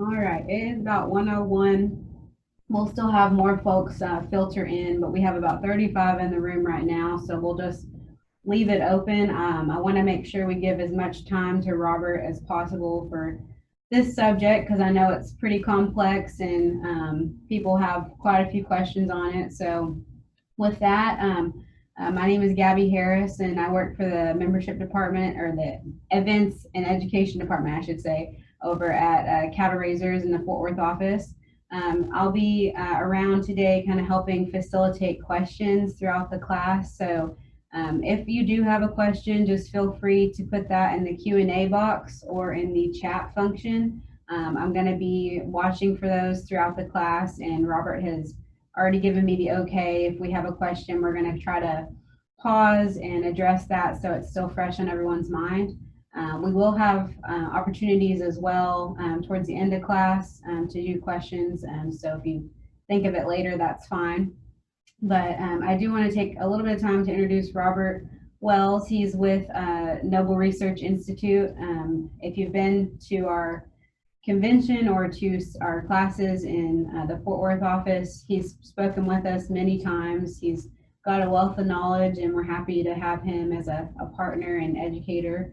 All right, it is about 101. We'll still have more folks filter in, but we have about 35 in the room right now, so we'll just leave it open. I want to make sure we give as much time to Robert as possible for this subject because I know it's pretty complex and people have quite a few questions on it. So, with that, my name is Gabby Harris, and I work for the membership department or the events and education department, I should say, over at Cattle Raisers in the Fort Worth office. I'll be around today, kind of helping facilitate questions throughout the class. So, if you do have a question, just feel free to put that in the Q&A box or in the chat function. I'm going to be watching for those throughout the class, and Robert has already given me the okay. If we have a question, we're going to try to pause and address that so it's still fresh on everyone's mind. We will have opportunities as well towards the end of class to do questions. So if you think of it later, that's fine. But I do want to take a little bit of time to introduce Robert Wells. He's with Noble Research Institute. If you've been to our convention or to our classes in the Fort Worth office, he's spoken with us many times. He's got a wealth of knowledge, and we're happy to have him as a partner and educator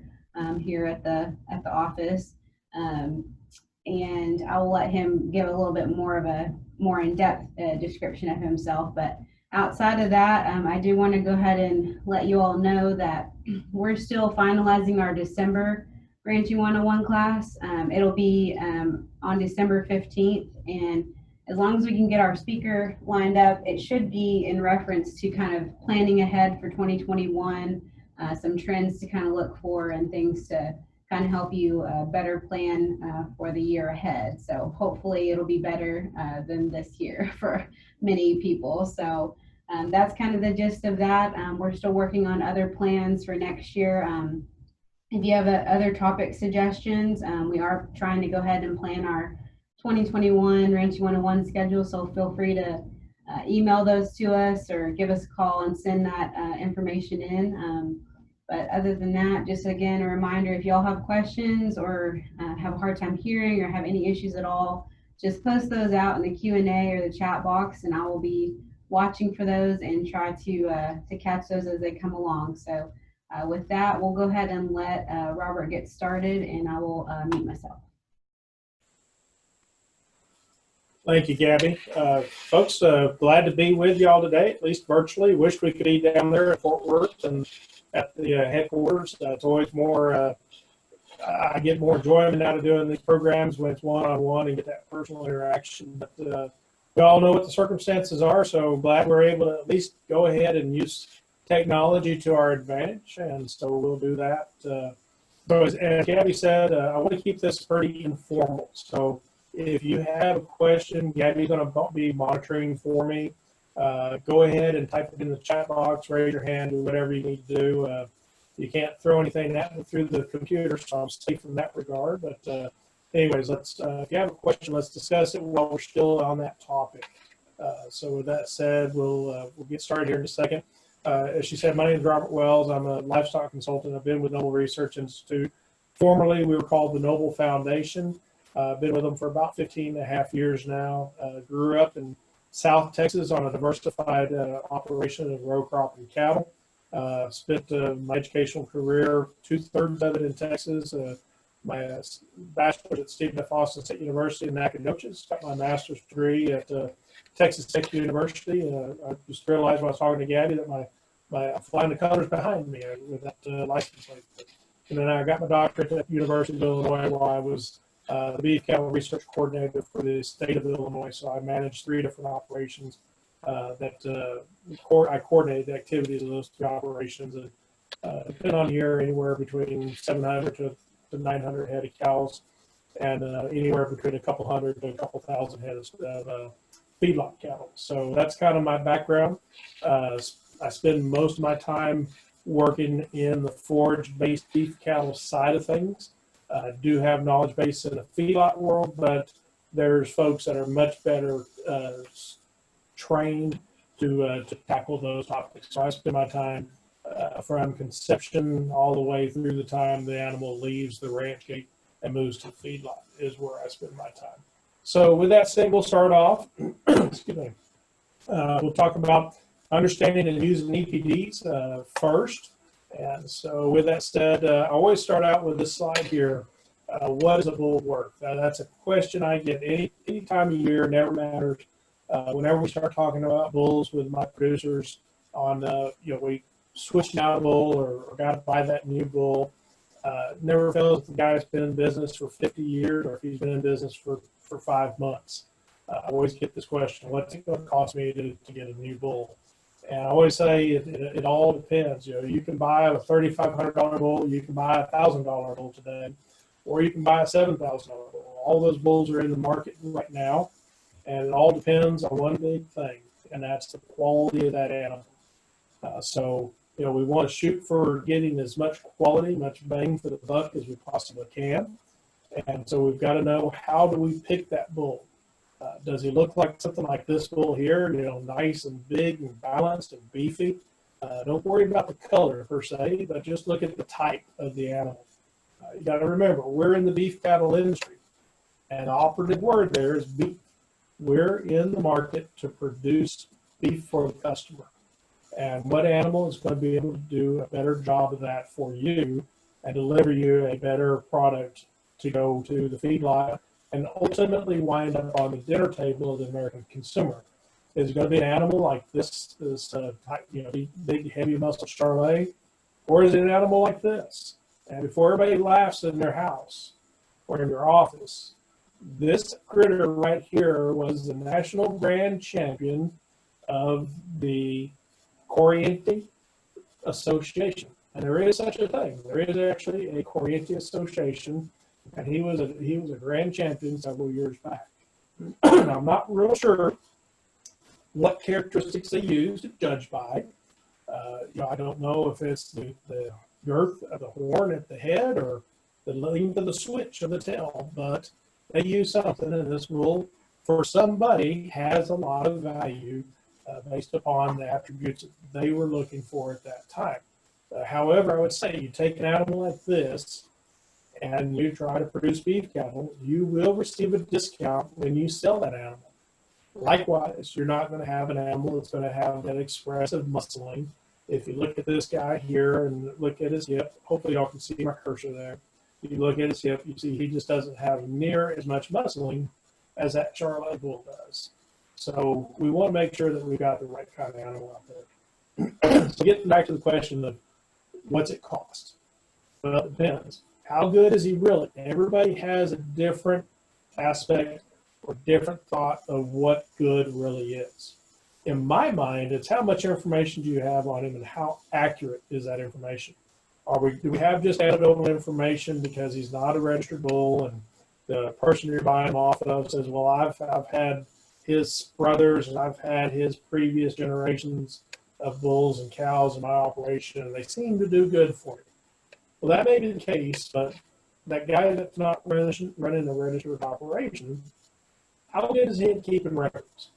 here at the office. Um, and I will let him give a little bit more of a more in-depth description of himself. But outside of that, I do want to go ahead and let you all know that we're still finalizing our December Ranching 101 class. It'll be on December 15th, and as long as we can get our speaker lined up, it should be in reference to kind of planning ahead for 2021, some trends to kind of look for and things to kind of help you better plan for the year ahead. So hopefully it'll be better than this year for many people. So that's kind of the gist of that. We're still working on other plans for next year. If you have other topic suggestions, we are trying to go ahead and plan our 2021 Ranching 101 schedule. So feel free to email those to us or give us a call and send that information in. But other than that, just again, a reminder, if y'all have questions or have a hard time hearing or have any issues at all, just post those out in the Q&A or the chat box, and I will be watching for those and try to catch those as they come along. So with that, we'll go ahead and let Robert get started, and I will mute myself. Thank you, Gabby. Folks, glad to be with y'all today, at least virtually. Wish we could be down there at Fort Worth and at the headquarters. It's always more, I get more enjoyment out of doing these programs when it's one-on-one and get that personal interaction. But we all know what the circumstances are, so glad we're able to at least go ahead and use technology to our advantage, and so we'll do that. So as Gabby said, I want to keep this pretty informal. So if you have a question, Gabby's going to be monitoring for me. Go ahead and type it in the chat box, raise your hand, do whatever you need to do. You can't throw anything at me through the computer, so I'm safe in that regard. But anyways, if you have a question, let's discuss it while we're still on that topic. So with that said, we'll get started here in a second. As she said, my name is Robert Wells. I'm a livestock consultant. I've been with Noble Research Institute. Formerly, we were called the Noble Foundation. Been with them for about 15 and a half years now. Grew up in South Texas on a diversified operation of row crop and cattle. Spent my educational career, 2/3 of it in Texas. My bachelor's at Stephen F. Austin State University in Nacogdoches. Got my master's degree at Texas Tech University. I just realized when I was talking to Gabby that I'm flying the colors behind me with that license plate. And then I got my doctorate at the University of Illinois, where I was the beef cattle research coordinator for the state of Illinois. So I managed 3 different operations that I coordinated the activities of those 3 operations. And been on here anywhere between 700 to 900 head of cows, and anywhere between a couple hundred to a couple thousand head of feedlot cattle. So that's kind of my background. I spend most of my time working in the forage-based beef cattle side of things. I do have knowledge base in the feedlot world, but there's folks that are much better trained to tackle those topics. So I spend my time from conception all the way through the time the animal leaves the ranch gate and moves to the feedlot is where I spend my time. So with that said, we'll start off. Excuse me. We'll talk about understanding and using EPDs first. And so with that said, I always start out with this slide here. What is a bull worth? That's a question I get any time of year, never matters. Whenever we start talking about bulls with my producers on, we switching out a bull or got to buy that new bull. Never fails if the guy's been in business for 50 years or if he's been in business for 5 months. I always get this question, what's it going to cost me to get a new bull? And I always say it all depends. You can buy a $3,500 bull, you can buy a $1,000 bull today, or you can buy a $7,000 bull. All those bulls are in the market right now, and it all depends on one big thing, and that's the quality of that animal. So we want to shoot for getting as much quality, much bang for the buck as we possibly can. And so we've got to know, how do we pick that bull? Does he look like something like this bull here, nice and big and balanced and beefy? Don't worry about the color per se, but just look at the type of the animal. You got to remember, we're in the beef cattle industry, and the operative word there is beef. We're in the market to produce beef for the customer. And what animal is going to be able to do a better job of that for you and deliver you a better product to go to the feedlot and ultimately wind up on the dinner table of the American consumer? Is it going to be an animal like this big, heavy muscle Charolais, or is it an animal like this? And before everybody laughs in their house or in their office, this critter right here was the national grand champion of the Corriente Association. And there is such a thing. There is actually a Corriente Association, and he was a grand champion several years back. Now, I'm not real sure what characteristics they use to judge by. I don't know if it's the girth of the horn at the head or the length of the switch of the tail, but they use something, and this bull, for somebody, has a lot of value based upon the attributes that they were looking for at that time. However, I would say you take an animal like this and you try to produce beef cattle, you will receive a discount when you sell that animal. Likewise, you're not going to have an animal that's going to have that expressive muscling. If you look at this guy here and look at his hip, hopefully y'all can see my cursor there. If you look at his hip, you see he just doesn't have near as much muscling as that Charolais bull does. So we want to make sure that we've got the right kind of animal out there. So getting back to the question of what's it cost? Well, it depends. How good is he really? Everybody has a different aspect or different thought of what good really is. In my mind, it's how much information do you have on him and how accurate is that information? Do we have just anecdotal information because he's not a registered bull and the person you're buying him off of says, well, I've had his brothers and I've had his previous generations of bulls and cows in my operation and they seem to do good for me. Well, that may be the case, but that guy that's not running a registered operation, how good is he at keeping records?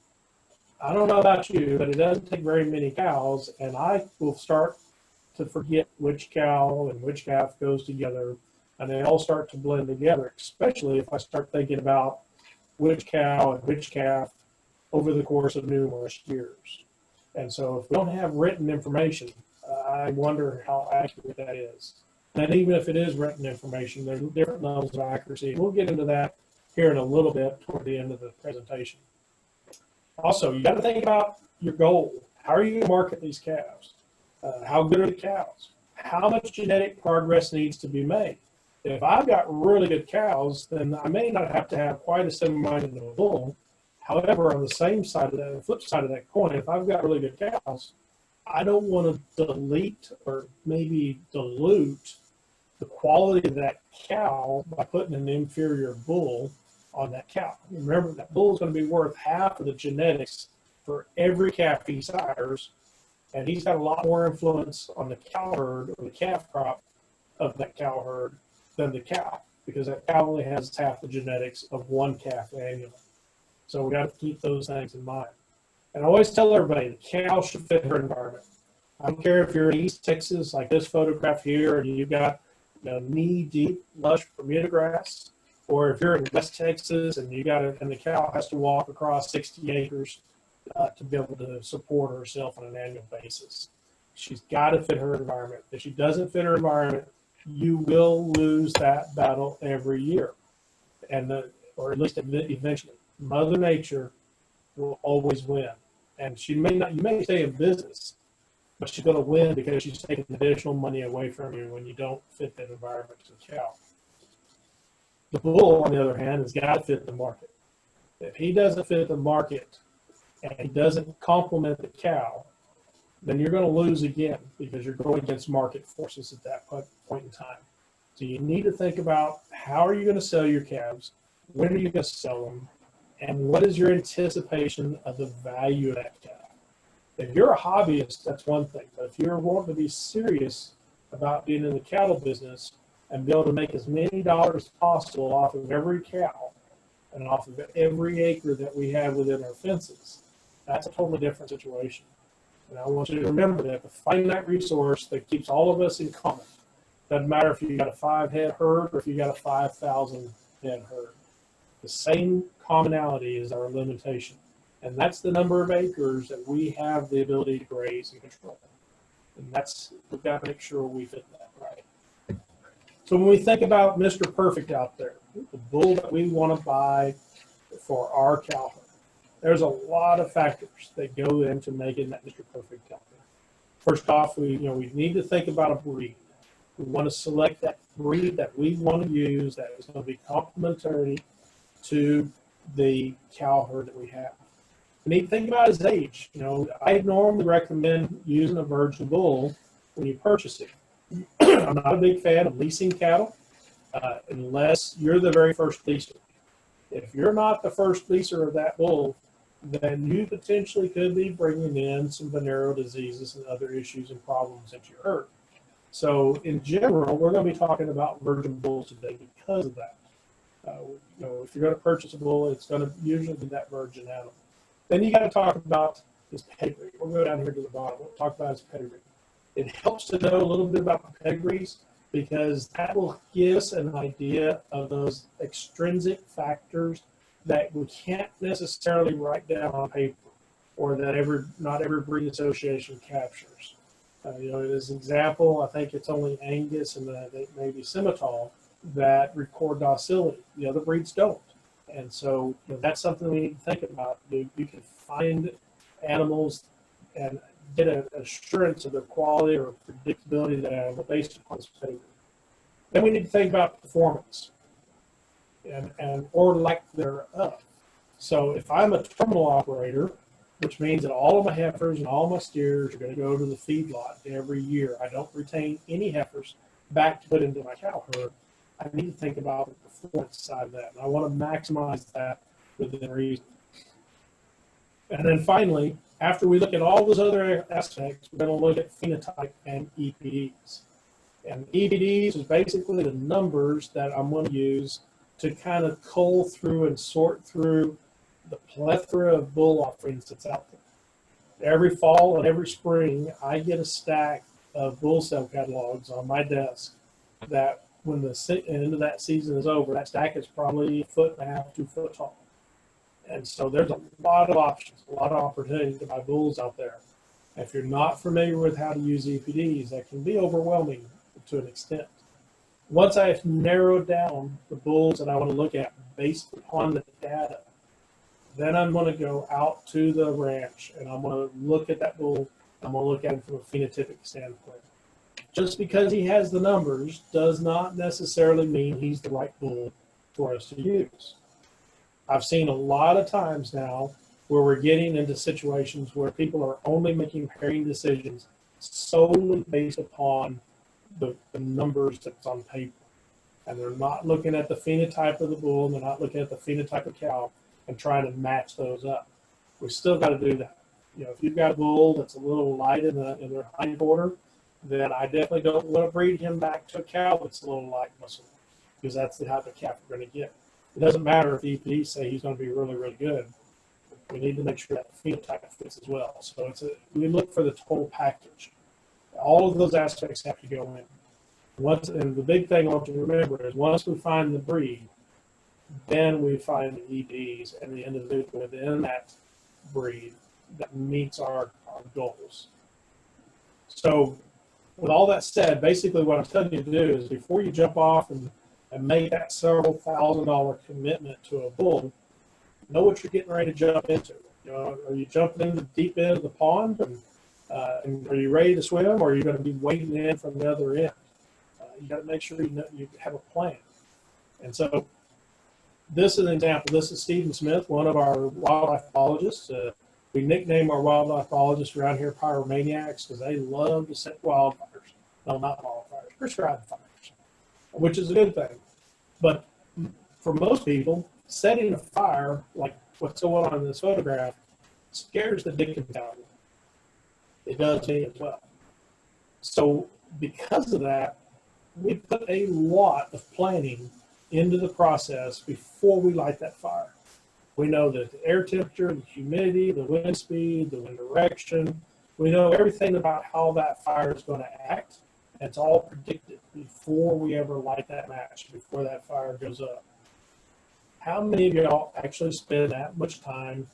I don't know about you, but it doesn't take very many cows, and I will start to forget which cow and which calf goes together, and they all start to blend together, especially if I start thinking about which cow and which calf over the course of numerous years. And so if we don't have written information, I wonder how accurate that is. And even if it is written information, there's different levels of accuracy. We'll get into that here in a little bit toward the end of the presentation. Also, you got to think about your goal. How are you going to market these calves? How good are the cows? How much genetic progress needs to be made? If I've got really good cows, then I may not have to have quite a similar-minded of a bull. However, on the same side of that, the flip side of that coin, if I've got really good cows, I don't want to delete or maybe dilute the quality of that cow by putting an inferior bull on that cow. Remember, that bull is going to be worth half of the genetics for every calf he sires, and he's got a lot more influence on the cow herd or the calf crop of that cow herd than the cow, because that cow only has half the genetics of one calf annually. So we got to keep those things in mind. And I always tell everybody, the cow should fit her environment. I don't care if you're in East Texas, like this photograph here, and you've got knee deep, lush Bermuda grass, or if you're in West Texas and and the cow has to walk across 60 acres to be able to support herself on an annual basis. She's got to fit her environment. If she doesn't fit her environment, you will lose that battle every year, or at least eventually. Mother Nature will always win, and you may stay in business, but she's going to win because she's taking additional money away from you when you don't fit that environment to the cow. The bull, on the other hand, has got to fit the market. If he doesn't fit the market and he doesn't complement the cow, then you're going to lose again because you're going against market forces at that point in time. So you need to think about how are you going to sell your calves, when are you going to sell them, and what is your anticipation of the value of that cow. If you're a hobbyist, that's one thing. But if you're wanting to be serious about being in the cattle business and be able to make as many dollars as possible off of every cow and off of every acre that we have within our fences, that's a totally different situation. And I want you to remember that the finite resource that keeps all of us in common. Doesn't matter if you got a 5-head herd or if you got a 5,000 head herd. The same commonality is our limitation. And that's the number of acres that we have the ability to graze and control. And we've got to make sure we fit that right. So when we think about Mr. Perfect out there, the bull that we want to buy for our cow herd, there's a lot of factors that go into making that Mr. Perfect out there. First off, we need to think about a breed. We want to select that breed that we want to use that is going to be complementary to the cow herd that we have. We need to think about his age. I normally recommend using a virgin bull when you purchase it. I'm not a big fan of leasing cattle unless you're the very first leaser. If you're not the first leaser of that bull, then you potentially could be bringing in some venereal diseases and other issues and problems into your herd. So in general, we're going to be talking about virgin bulls today because of that. If you're going to purchase a bull, it's going to usually be that virgin animal. Then you got to talk about his pedigree. We'll go down here to the bottom. We'll talk about his pedigree. It helps to know a little bit about the pedigrees because that will give us an idea of those extrinsic factors that we can't necessarily write down on paper or that not every breed association captures. As an example, I think it's only Angus and maybe Simmental that record docility. The other breeds don't. And so that's something we need to think about. You can find animals and get an assurance of their quality or predictability of the animal based upon its pedigree. Then we need to think about performance or lack thereof. So if I'm a terminal operator, which means that all of my heifers and all my steers are going to go to the feedlot every year, I don't retain any heifers back to put into my cow herd, I need to think about the performance side of that. And I want to maximize that within reason. And then finally, after we look at all those other aspects, we're going to look at phenotype and EPDs. And EPDs is basically the numbers that I'm going to use to kind of cull through and sort through the plethora of bull offerings that's out there. Every fall and every spring, I get a stack of bull sale catalogs on my desk that when the end of that season is over, that stack is probably 1.5 feet, 2 foot tall. And so there's a lot of options, a lot of opportunity to buy bulls out there. If you're not familiar with how to use EPDs, that can be overwhelming to an extent. Once I've narrowed down the bulls that I want to look at based upon the data, then I'm going to go out to the ranch and I'm going to look at that bull. I'm going to look at him from a phenotypic standpoint. Just because he has the numbers does not necessarily mean he's the right bull for us to use. I've seen a lot of times now where we're getting into situations where people are only making pairing decisions solely based upon the numbers that's on paper. And they're not looking at the phenotype of the bull, and they're not looking at the phenotype of cow and trying to match those up. We still got to do that. If you've got a bull that's a little light in their hind quarter, then I definitely don't want to breed him back to a cow that's a little light muscle, because that's the type of calf we're going to get. It doesn't matter if the EPDs say he's going to be really, really good. We need to make sure that the phenotype fits as well. So we look for the total package. All of those aspects have to go in. And the big thing I want you to remember is once we find the breed, then we find the EPDs and the individual within that breed that meets our goals. So with all that said, basically what I'm telling you to do is before you jump off and make that several $1,000 commitment to a bull, know what you're getting ready to jump into. You know, are you jumping into the deep end of the pond and are you ready to swim, or are you going to be wading in from the other end? You got to make sure you have a plan. And so this is an example. This is Stephen Smith, one of our wildlife biologists. We nickname our wildlife biologists around here pyromaniacs because they love to set wildfires. No, not wildfires, prescribed fires, which is a good thing. But for most people, setting a fire, like what's going on in this photograph, scares the dickens out of them. It does me as well. So because of that, we put a lot of planning into the process before we light that fire. We know that the air temperature, the humidity, the wind speed, the wind direction, we know everything about how that fire is going to act. And it's all predicted before we ever light that match, before that fire goes up. How many of y'all actually spend that much time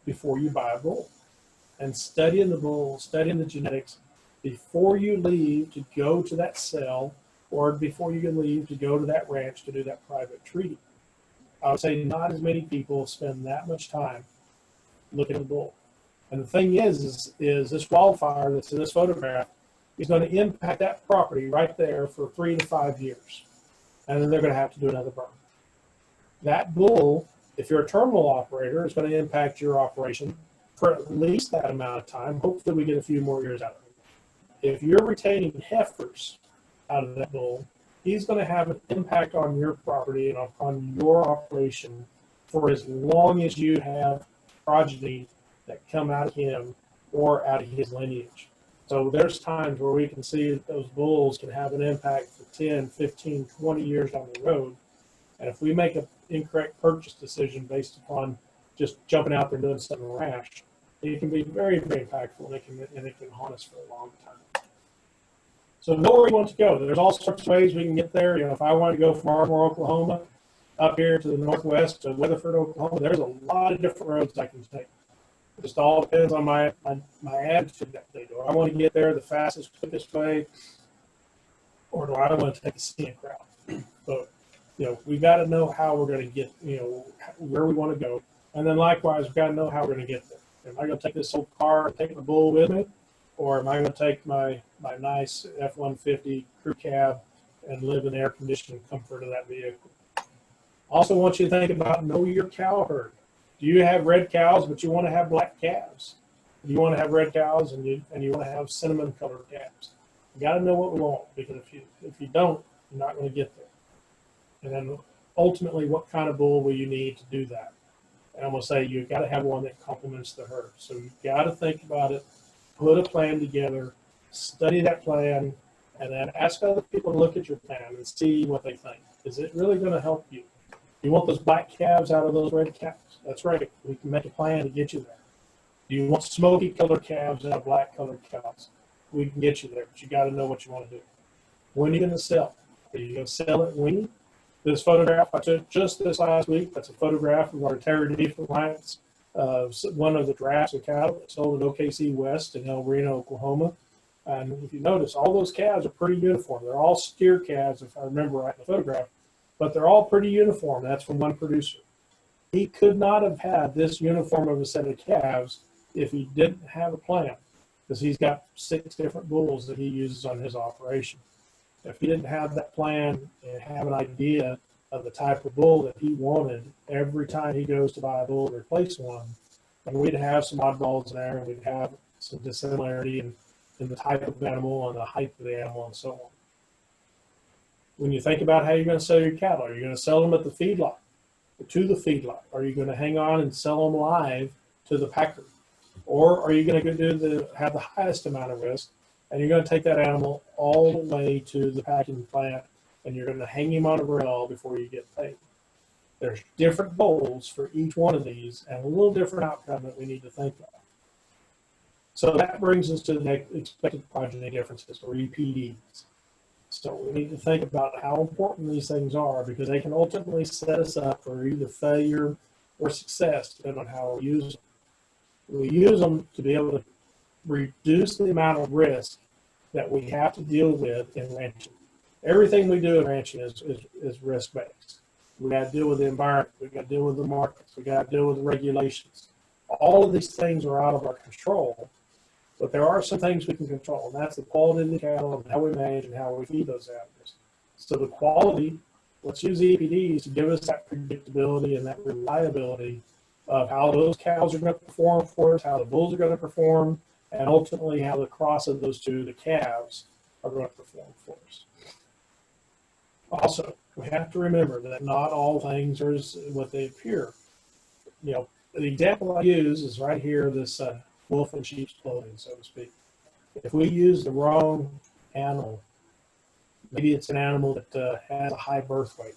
before you buy a bull and studying the bull, studying the genetics before you leave to go to that cell or before you can leave to go to that ranch to do that private treaty? I would say not as many people spend that much time looking at the bull. And the thing is this wildfire that's in this photograph is going to impact that property right there for 3 to 5 years. And then they're going to have to do another burn. That bull, if you're a terminal operator, is going to impact your operation for at least that amount of time. Hopefully we get a few more years out of it. If you're retaining heifers out of that bull, he's going to have an impact on your property and on your operation for as long as you have progeny that come out of him or out of his lineage. So there's times where we can see that those bulls can have an impact for 10, 15, 20 years down the road. And if we make an incorrect purchase decision based upon just jumping out there and doing something rash, it can be very, very impactful, and it can haunt us for a long time. So know where you want to go. There's all sorts of ways we can get there. You know, if I wanted to go from Ardmore, Oklahoma, up here to the northwest to Weatherford, Oklahoma, there's a lot of different roads I can take. It just all depends on my attitude that day. Do I want to get there the fastest, quickest way, or do I want to take a scenic route? So, you know, we got to know how we're going to get, you know, where we want to go. And then likewise, we've got to know how we're going to get there. Am I going to take this old car and take my bull with me? Or am I going to take my nice F-150 crew cab and live in the air conditioning comfort of that vehicle? Also want you to think about know your cow herd. Do you have red cows, but you want to have black calves? Do you want to have red cows and you want to have cinnamon colored calves? You got to know what we want, because if you don't, you're not going to get there. And then ultimately, what kind of bull will you need to do that? And I'm going to say you've got to have one that complements the herd. So you've got to think about it, put a plan together, study that plan, and then ask other people to look at your plan and see what they think. Is it really going to help you? You want those black calves out of those red calves? That's right. We can make a plan to get you there. Do you want smoky colored calves out of black colored cows? We can get you there, but you got to know what you want to do. When are you going to sell? Are you going to sell it weaned? This photograph I took just this last week, that's a photograph of our Terra Alliance, one of the drafts of cattle that sold at OKC West in El Reno, Oklahoma. And if you notice, all those calves are pretty uniform. They're all steer calves, if I remember right in the photograph, but they're all pretty uniform. That's from one producer. He could not have had this uniform of a set of calves if he didn't have a plan, because he's got 6 different bulls that he uses on his operation. If he didn't have that plan and have an idea of the type of bull that he wanted every time he goes to buy a bull to replace one, then we'd have some oddballs there, and we'd have some dissimilarity in the type of animal and the height of the animal and so on. When you think about how you're going to sell your cattle, are you going to sell them at the feedlot, to the feedlot? Are you going to hang on and sell them live to the packer? Or are you going to have the highest amount of risk, and you're going to take that animal all the way to the packing plant, and you're going to hang him on a rail before you get paid? There's different goals for each one of these, and a little different outcome that we need to think of. So that brings us to the expected progeny differences, or EPDs. So we need to think about how important these things are, because they can ultimately set us up for either failure or success, depending on how we use them. We use them to be able to reduce the amount of risk that we have to deal with in ranching. Everything we do in ranching is risk-based. We got to deal with the environment. We got to deal with the markets. We got to deal with the regulations. All of these things are out of our control, but there are some things we can control, and that's the quality of the cattle and how we manage and how we feed those animals. So the quality, let's use EPDs to give us that predictability and that reliability of how those cows are going to perform for us, how the bulls are going to perform, and ultimately how the cross of those two, the calves, are going to perform for us. Also, we have to remember that not all things are what they appear. You know, the example I use is right here, this wolf in sheep's clothing, so to speak. If we use the wrong animal, maybe it's an animal that has a high birth weight.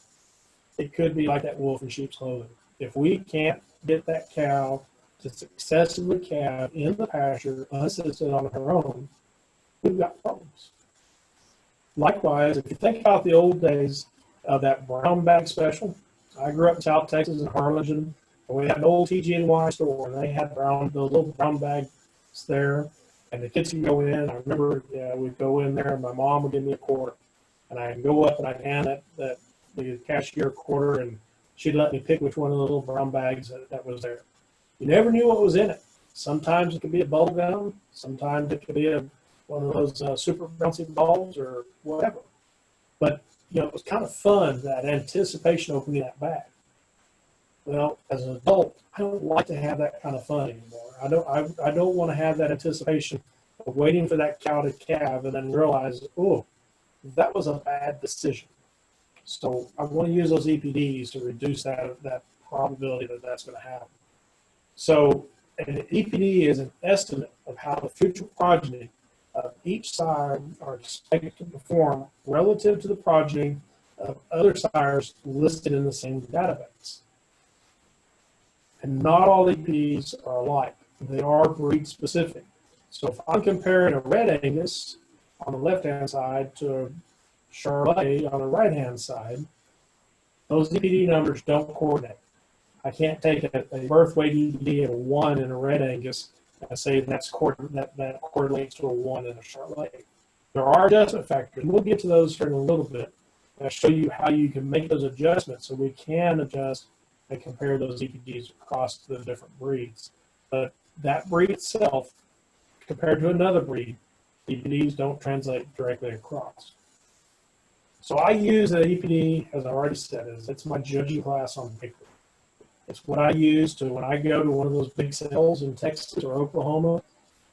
It could be like that wolf in sheep's clothing. If we can't get that cow to successfully calve in the pasture, unassisted on her own, we've got problems. Likewise, if you think about the old days of that brown bag special, I grew up in South Texas in Harlingen, and we had an old TG&Y store, and they had those little brown bags there, and the kids could go in. I remember we'd go in there, and my mom would give me a quarter, and I'd go up and I'd hand the cashier a quarter, and she'd let me pick which one of the little brown bags that was there. You never knew what was in it. Sometimes it could be a bubble gum. Sometimes it could be one of those super bouncy balls or whatever. But, you know, it was kind of fun, that anticipation opening that bag. Well, as an adult, I don't like to have that kind of fun anymore. I don't want to have that anticipation of waiting for that cow to calve and then realize, oh, that was a bad decision. So I want to use those EPDs to reduce that probability that that's going to happen. So an EPD is an estimate of how the future progeny of each sire are expected to perform relative to the progeny of other sires listed in the same database. And not all EPDs are alike. They are breed specific. So if I'm comparing a red Angus on the left-hand side to a Charolais on the right-hand side, those EPD numbers don't coordinate. I can't take a birth weight EPD of a 1 in a red Angus and say that correlates to a 1 in a Charolais. There are adjustment factors, and we'll get to those here in a little bit. I'll show you how you can make those adjustments so we can adjust and compare those EPDs across the different breeds. But that breed itself, compared to another breed, EPDs don't translate directly across. So I use the EPD, as I already said, it's my judging class on paper. It's what I use when I go to one of those big sales in Texas or Oklahoma,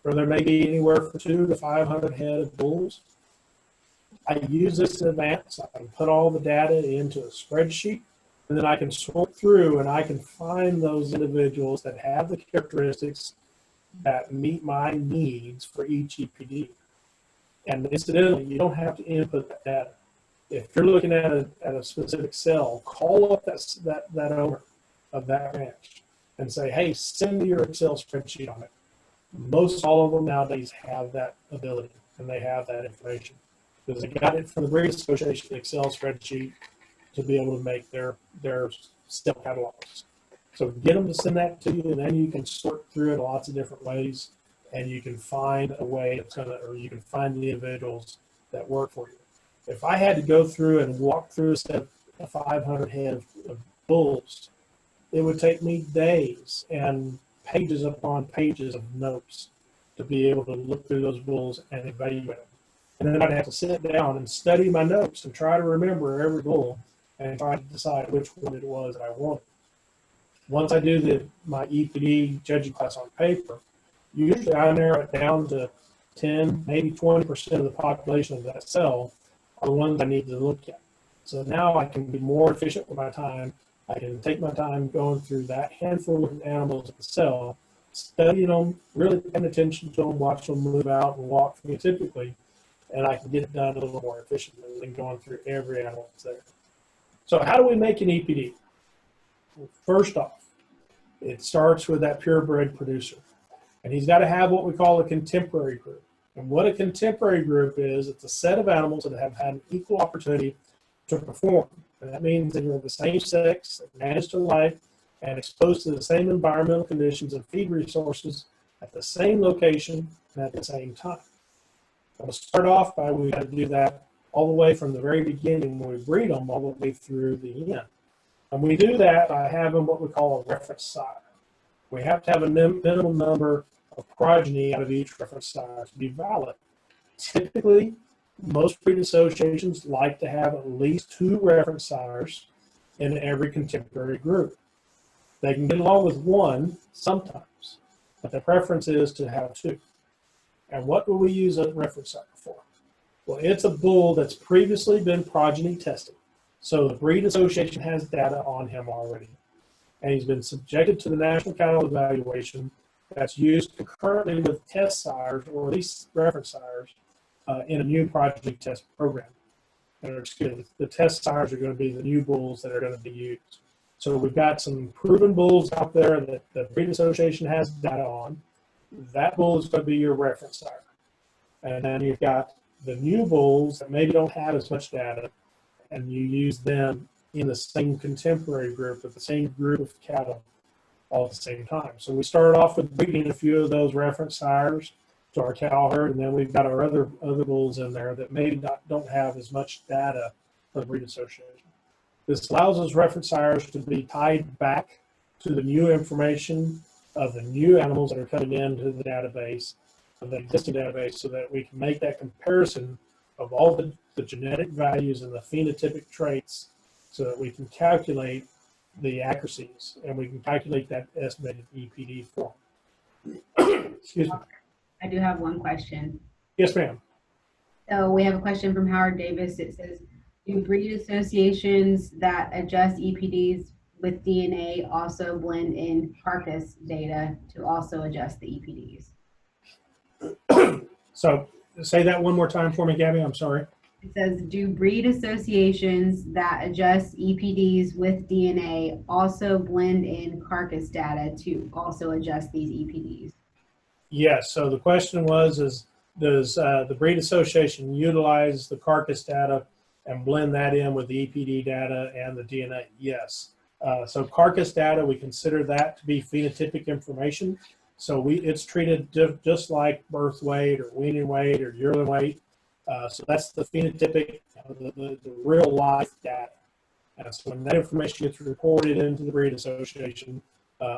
where there may be anywhere from 200 to 500 head of bulls. I use this in advance. I can put all the data into a spreadsheet, and then I can sort through and I can find those individuals that have the characteristics that meet my needs for each EPD. And incidentally, you don't have to input that data. If you're looking at a specific cell, call up that owner of that ranch and say, hey, send me your Excel spreadsheet on it. Most all of them nowadays have that ability, and they have that information because they got it from the Breed Association Excel spreadsheet to be able to make their cell catalogs. So get them to send that to you, and then you can sort through it lots of different ways, and you can find a way or you can find the individuals that work for you. If I had to go through and walk through a set of 500 head of bulls, it would take me days and pages upon pages of notes to be able to look through those bulls and evaluate them. And then I'd have to sit down and study my notes and try to remember every bull and try to decide which one it was that I wanted. Once I do my EPD judging class on paper, usually I narrow it down to 10, maybe 20% of the population of that cell are the ones I need to look at. So now I can be more efficient with my time. I can take my time going through that handful of animals at the cell, studying them, really paying attention to them, watch them move out and walk phenotypically, and I can get it done a little more efficiently than going through every animal that's there. So how do we make an EPD? Well, first off, it starts with that purebred producer. And he's got to have what we call a contemporary group. And what a contemporary group is, it's a set of animals that have had an equal opportunity to perform. And that means that you're the same sex, that managed to life, and exposed to the same environmental conditions and feed resources at the same location and at the same time. We'll start off by we got to do that all the way from the very beginning when we breed them all the way through the end. And we do that by having what we call a reference sire. We have to have a minimum number of progeny out of each reference sire to be valid. Typically, most breed associations like to have at least 2 reference sires in every contemporary group. They can get along with 1 sometimes, but the preference is to have 2. And what do we use a reference sire for? Well, it's a bull that's previously been progeny tested. So the breed association has data on him already. And he's been subjected to the National Cattle Evaluation that's used concurrently with test sires, or at least reference sires, in a new progeny test program. And excuse me, the test sires are going to be the new bulls that are going to be used. So we've got some proven bulls out there that the breed association has data on. That bull is going to be your reference sire. And then you've got the new bulls that maybe don't have as much data, and you use them in the same contemporary group with the same group of cattle all at the same time. So we started off with breeding a few of those reference sires to our cow herd, and then we've got our other bulls in there that maybe don't have as much data for the breed association. This allows those reference sires to be tied back to the new information of the new animals that are coming into the database, of the existing database, so that we can make that comparison of all the genetic values and the phenotypic traits, so that we can calculate the accuracies and we can calculate that estimated EPD form. Excuse me. I do have one question. Yes, ma'am. So we have a question from Howard Davis. It says, do breed associations that adjust EPDs with DNA also blend in carcass data to also adjust the EPDs? So say that one more time for me, Gabby. I'm sorry. It says, do breed associations that adjust EPDs with DNA also blend in carcass data to also adjust these EPDs? Yes. So the question was, does the breed association utilize the carcass data and blend that in with the EPD data and the DNA? Yes. So carcass data, we consider that to be phenotypic information. So it's treated just like birth weight or weaning weight or yearling weight. So that's the phenotypic, the real life data. And so when that information gets reported into the breed association,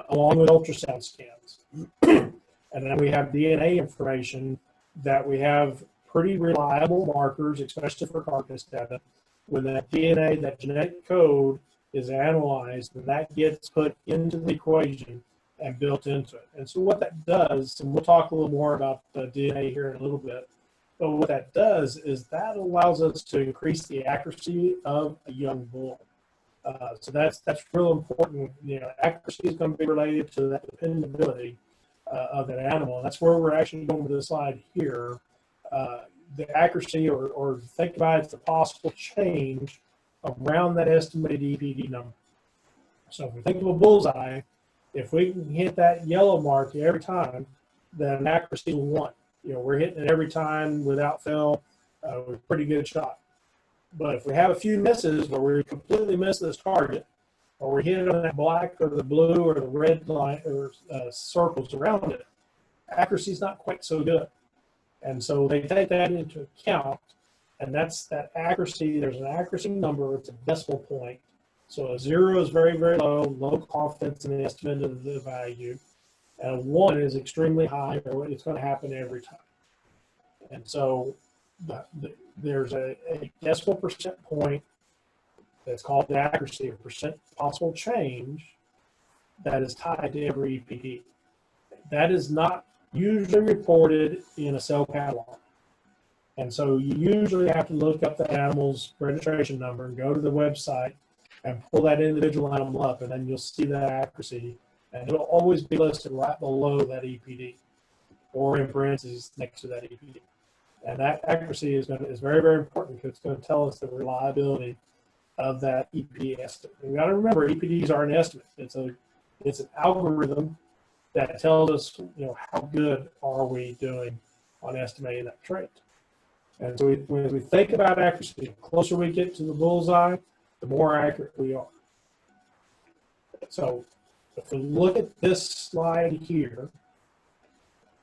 along with ultrasound scans, and then we have DNA information that we have pretty reliable markers, especially for carcass data. When that DNA, that genetic code is analyzed, and that gets put into the equation and built into it. And so what that does, and we'll talk a little more about the DNA here in a little bit, but what that does is that allows us to increase the accuracy of a young bull. So that's real important. You know, accuracy is going to be related to that dependability of that animal. And that's where we're actually going with this slide here. The accuracy, or think about it, the possible change around that estimated EPD number. So if we think of a bullseye, if we can hit that yellow mark every time, then accuracy is 1. You know, we're hitting it every time without fail with a pretty good shot. But if we have a few misses where we completely miss this target, or we hit it on that black or the blue or the red line or circles around it, accuracy is not quite so good. And so they take that into account, and that's that accuracy. There's an accuracy number, it's a decimal point. So a 0 is very, very low confidence in the estimate of the value. And a 1 is extremely high, or it's going to happen every time. And so there's a decimal percent point that's called the accuracy, or percent possible change, that is tied to every EPD. That is not usually reported in a cell catalog. And so you usually have to look up the animal's registration number and go to the website and pull that individual animal up, and then you'll see that accuracy. And it'll always be listed right below that EPD, or in parentheses next to that EPD. And that accuracy is very, very important, because it's going to tell us the reliability of that EPD estimate. And you got to remember, EPDs are an estimate. It's an algorithm that tells us, you know, how good are we doing on estimating that trait. And so when we think about accuracy, the closer we get to the bullseye, the more accurate we are. So if we look at this slide here,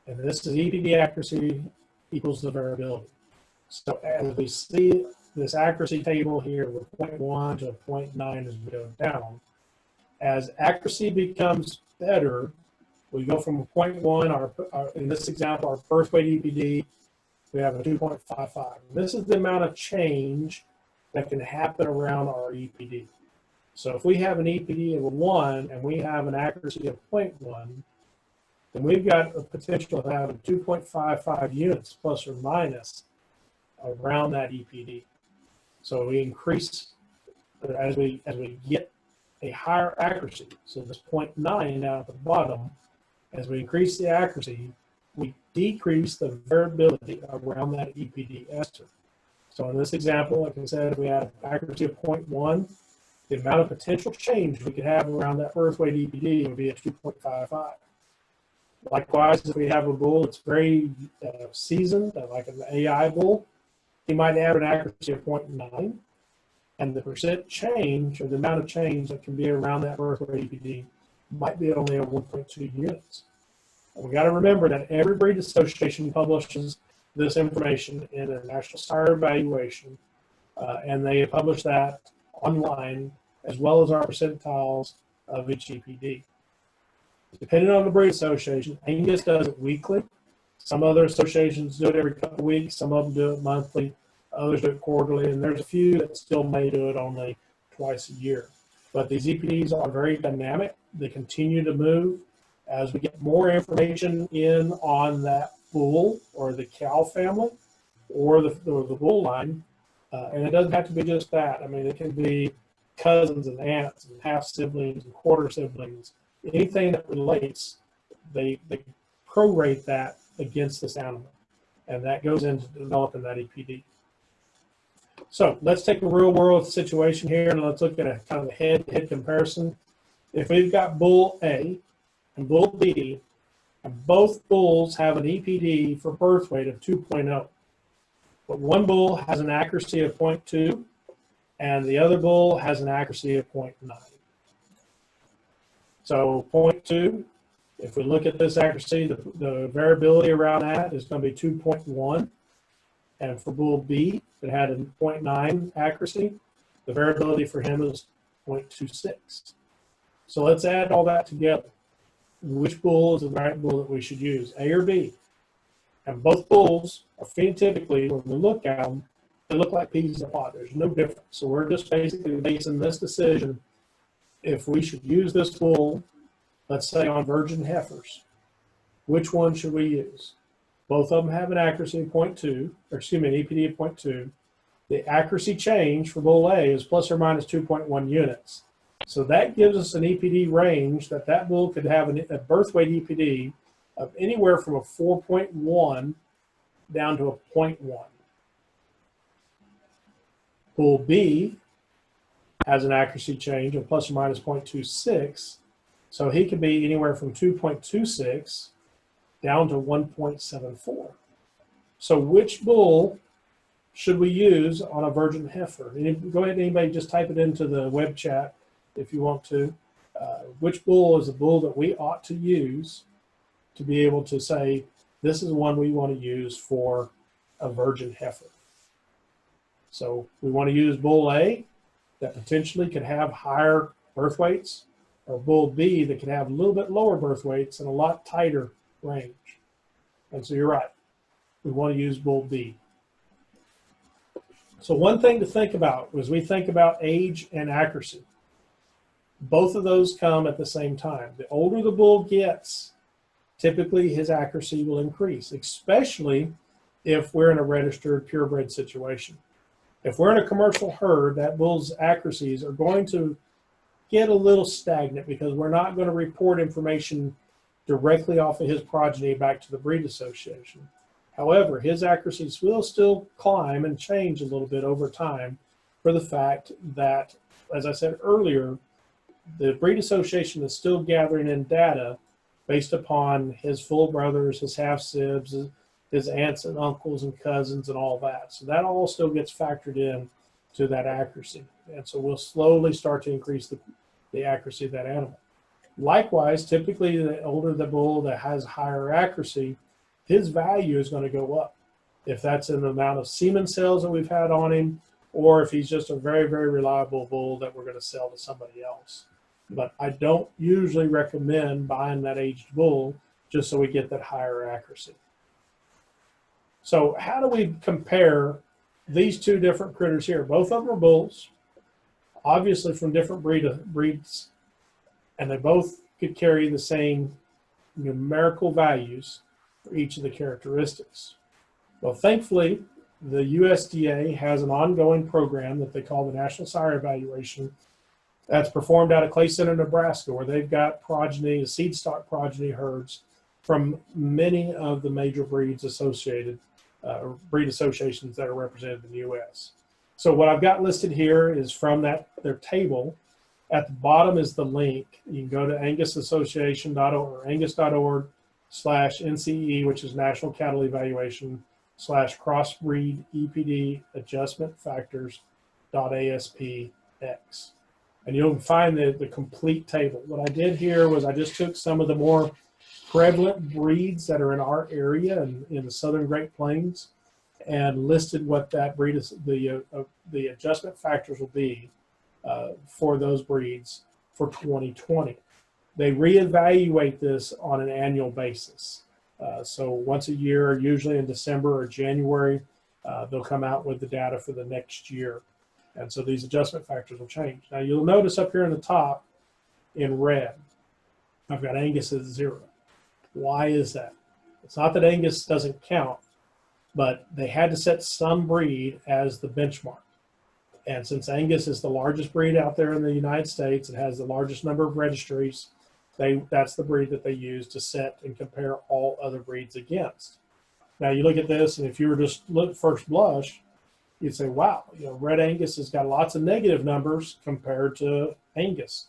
and this is EPD accuracy equals the variability. So as we see this accuracy table here with 0.1 to 0.9 as we go down, as accuracy becomes better, we go from a 0.1, in this example, our birth weight EPD, we have a 2.55. This is the amount of change that can happen around our EPD. So if we have an EPD of 1 and we have an accuracy of 0.1, then we've got a potential of having 2.55 units plus or minus around that EPD. So we increase as we get a higher accuracy. So this 0.9 down at the bottom, as we increase the accuracy, we decrease the variability around that EPD estimate. So in this example, like I said, we had accuracy of 0.1. The amount of potential change we could have around that birth weight EPD would be at 2.55. Likewise, if we have a bull that's very seasoned, like an AI bull, he might have an accuracy of 0.9, and the percent change, or the amount of change that can be around that birth weight EPD, might be only at 1.2 units. And we got to remember that every breed association publishes this information in a national sire evaluation, and they publish that online as well as our percentiles of each EPD. Depending on the breed association, Angus does it weekly. Some other associations do it every couple of weeks. Some of them do it monthly. Others do it quarterly. And there's a few that still may do it only twice a year. But these EPDs are very dynamic. They continue to move. As we get more information in on that bull or the cow family or the bull line, and it doesn't have to be just that. I mean, it can be cousins and aunts and half siblings and quarter siblings. Anything that relates, they prorate that against this animal, and that goes into developing that EPD. So let's take a real world situation here, and let's look at a kind of a head-to-head comparison. If we've got bull A and bull B, and both bulls have an EPD for birth weight of 2.0, but one bull has an accuracy of 0.2, and the other bull has an accuracy of 0.9. So 0.2, if we look at this accuracy, the variability around that is going to be 2.1. And for bull B, that had a 0.9 accuracy, the variability for him is 0.26. So let's add all that together. Which bull is the right bull that we should use, A or B? And both bulls are phenotypically, when we look at them, they look like peas in a pod. There's no difference. So we're just basically basing this decision if we should use this bull, let's say on virgin heifers. Which one should we use? Both of them have an accuracy of 0.2, or excuse me, an EPD of 0.2. The accuracy change for bull A is plus or minus 2.1 units. So that gives us an EPD range that bull could have a birth weight EPD of anywhere from a 4.1 down to a 0.1. Bull B has an accuracy change of plus or minus 0.26, so he could be anywhere from 2.26 down to 1.74. So which bull should we use on a virgin heifer? Go ahead, anybody just type it into the web chat if you want to. Which bull is the bull that we ought to use to be able to say, this is one we want to use for a virgin heifer? So we want to use bull A that potentially could have higher birth weights, or bull B that could have a little bit lower birth weights and a lot tighter range. And so you're right, we want to use bull B. So one thing to think about as we think about age and accuracy, both of those come at the same time. The older the bull gets, typically his accuracy will increase, especially if we're in a registered purebred situation. If we're in a commercial herd, that bull's accuracies are going to get a little stagnant because we're not going to report information directly off of his progeny back to the breed association. However, his accuracies will still climb and change a little bit over time for the fact that, as I said earlier, the breed association is still gathering in data based upon his full brothers, his half sibs, his aunts and uncles and cousins and all that. So that all still gets factored in to that accuracy. And so we'll slowly start to increase the accuracy of that animal. Likewise, typically the older the bull that has higher accuracy, his value is going to go up. If that's in the amount of semen cells that we've had on him, or if he's just a very, very reliable bull that we're going to sell to somebody else. But I don't usually recommend buying that aged bull just so we get that higher accuracy. So how do we compare these two different critters here? Both of them are bulls, obviously from different breeds, and they both could carry the same numerical values for each of the characteristics. Well, thankfully, the USDA has an ongoing program that they call the National Sire Evaluation that's performed out of Clay Center, Nebraska, where they've got progeny, seed stock progeny herds from many of the major breeds associated, breed associations that are represented in the U.S. So what I've got listed here is from their table. At the bottom is the link. You can go to angusassociation.org or angus.org/NCE, which is National Cattle Evaluation /crossbreed EPD adjustment factors.aspx. And you'll find the complete table. What I did here was I just took some of the more prevalent breeds that are in our area and in the Southern Great Plains and listed what that breed is, the adjustment factors will be for those breeds for 2020. They reevaluate this on an annual basis. So once a year, usually in December or January, they'll come out with the data for the next year. And so these adjustment factors will change. Now you'll notice up here in the top in red, I've got Angus at 0. Why is that? It's not that Angus doesn't count, but they had to set some breed as the benchmark. And since Angus is the largest breed out there in the United States, it has the largest number of registries, that's the breed that they use to set and compare all other breeds against. Now you look at this, and if you were just look first blush, you'd say, wow, Red Angus has got lots of negative numbers compared to Angus.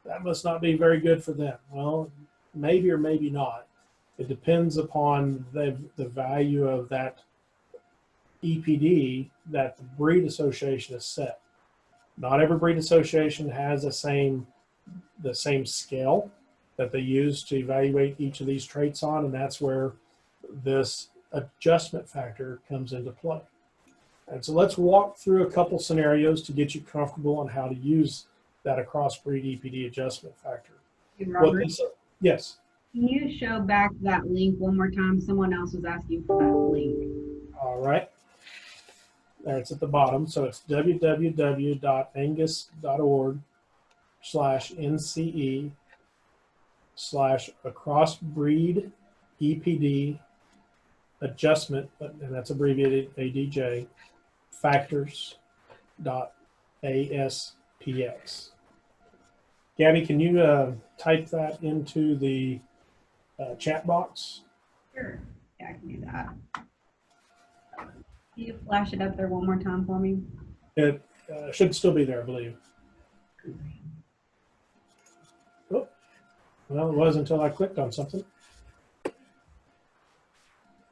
That must not be very good for them. Well, maybe or maybe not. It depends upon the value of that EPD that the breed association has set. Not every breed association has the same scale that they use to evaluate each of these traits on, and that's where this adjustment factor comes into play. And so let's walk through a couple scenarios to get you comfortable on how to use that across-breed EPD adjustment factor. Hey, Robert, yes. can you show back that link one more time? Someone else was asking for that link. All right. There, it's at the bottom. So it's www.angus.org/NCE/across-breed EPD adjustment, and that's abbreviated ADJ, factors.aspx. Gabby, can you type that into the chat box? Sure. Yeah, I can do that. Can you flash it up there one more time for me? It should still be there, I believe. Oh, well, it was until I clicked on something.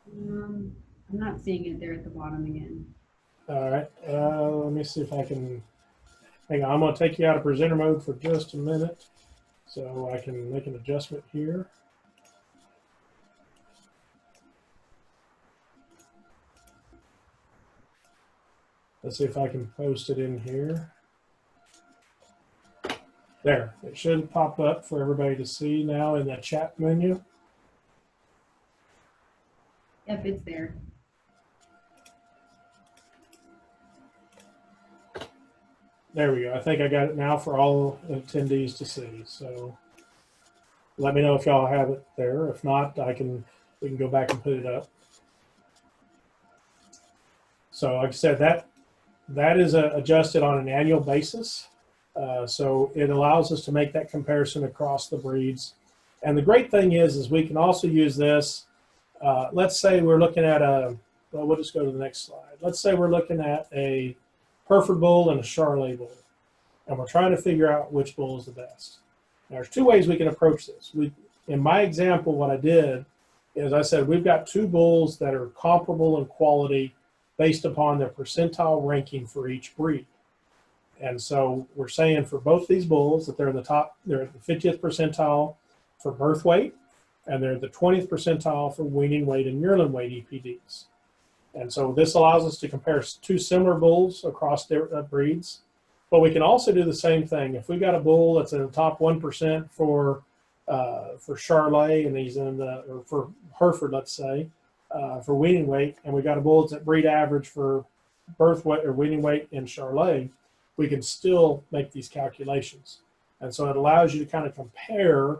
I'm not seeing it there at the bottom again. All right. Let me see if I can. Hang on. I'm going to take you out of presenter mode for just a minute so I can make an adjustment here. Let's see if I can post it in here. There. It should pop up for everybody to see now in the chat menu. Yep, it's there. There we go. I think I got it now for all attendees to see. So let me know if y'all have it there. If not, we can go back and put it up. So like I said, that is adjusted on an annual basis. So it allows us to make that comparison across the breeds. And the great thing is we can also use this. Let's say we're looking at well, we'll just go to the next slide. Let's say we're looking at a Hereford bull and a Charolais bull, and we're trying to figure out which bull is the best. Now, there's two ways we can approach this. In my example, what I did As I said, we've got two bulls that are comparable in quality based upon their percentile ranking for each breed. And so we're saying for both these bulls that they're in the top, they're at the 50th percentile for birth weight, and they're the 20th percentile for weaning weight and yearling weight EPDs. And so this allows us to compare two similar bulls across their breeds. But we can also do the same thing. If we've got a bull that's in the top 1% for Charolais, and he's in the, or for Hereford, let's say, for weaning weight, and we got a bull that's at breed average for birth weight or weaning weight in Charolais, we can still make these calculations. And so it allows you to kind of compare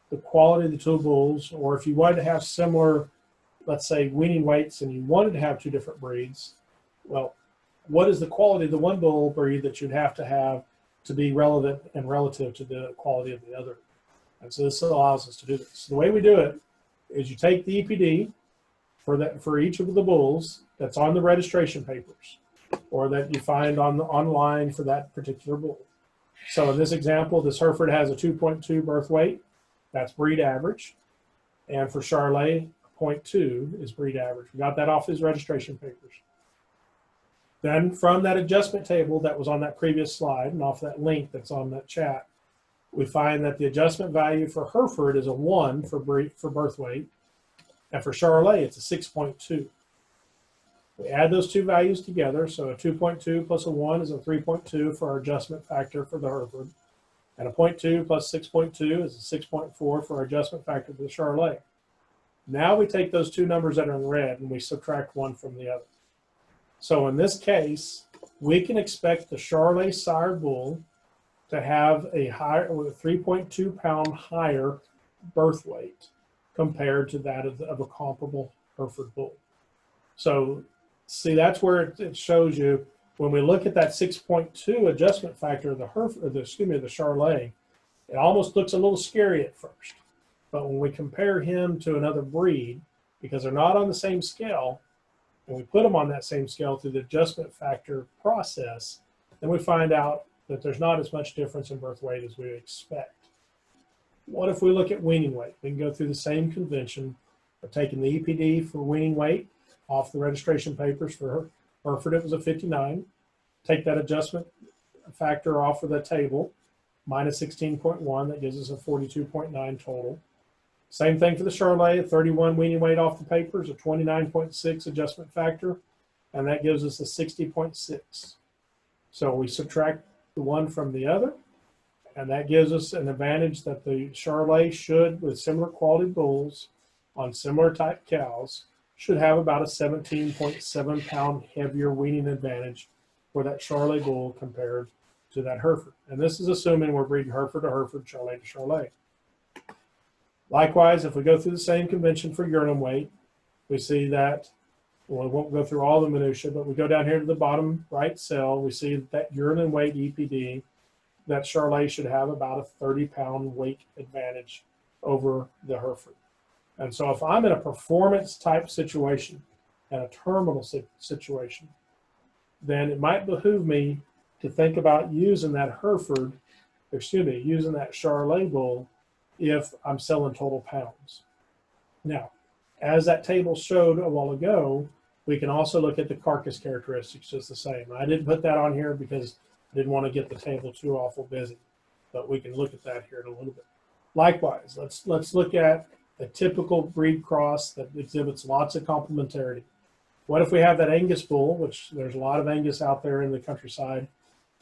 the quality of the two bulls, or if you wanted to have similar, let's say, weaning weights and you wanted to have two different breeds, well, what is the quality of the one bull breed that you'd have to be relevant and relative to the quality of the other? And so this allows us to do this. The way we do it is you take the EPD for each of the bulls that's on the registration papers, or that you find online for that particular bull. So in this example, this Hereford has a 2.2 birth weight. That's breed average. And for Charolais, 0.2 is breed average. We got that off his registration papers. Then from that adjustment table that was on that previous slide and off that link that's on that chat, we find that the adjustment value for Hereford is a 1 for birth weight, and for Charolais, it's a 6.2. We add those two values together, so a 2.2 plus a 1 is a 3.2 for our adjustment factor for the Hereford, and a 0.2 plus 6.2 is a 6.4 for our adjustment factor for the Charolais. Now we take those two numbers that are in red and we subtract one from the other. So in this case, we can expect the Charolais sire bull to have a 3.2 pound higher birth weight compared to that of a comparable Hereford bull. So see, that's where it shows you when we look at that 6.2 adjustment factor of the Charolais, it almost looks a little scary at first. But when we compare him to another breed, because they're not on the same scale, and we put them on that same scale through the adjustment factor process, then we find out that there's not as much difference in birth weight as we expect. What if we look at weaning weight? We can go through the same convention of taking the EPD for weaning weight off the registration papers. For Hereford, it was a 59. Take that adjustment factor off of the table, minus 16.1, that gives us a 42.9 total. Same thing for the Charolais, a 31 weaning weight off the papers, a 29.6 adjustment factor, and that gives us a 60.6. So we subtract the one from the other, and that gives us an advantage that the Charolais should, with similar quality bulls on similar type cows, should have about a 17.7 pound heavier weaning advantage for that Charolais bull compared to that Hereford. And this is assuming we're breeding Hereford to Hereford, Charolais to Charolais. Likewise, if we go through the same convention for yearling weight, we see that, well, we won't go through all the minutia, but we go down here to the bottom right cell, we see that yearling weight EPD, that Charolais should have about a 30 pound weight advantage over the Hereford. And so if I'm in a performance type situation and a terminal situation, then it might behoove me to think about using that using that Charolais bull if I'm selling total pounds. Now, as that table showed a while ago, we can also look at the carcass characteristics just the same. I didn't put that on here because I didn't want to get the table too awful busy, but we can look at that here in a little bit. Likewise, let's look at a typical breed cross that exhibits lots of complementarity. What if we have that Angus bull, which there's a lot of Angus out there in the countryside,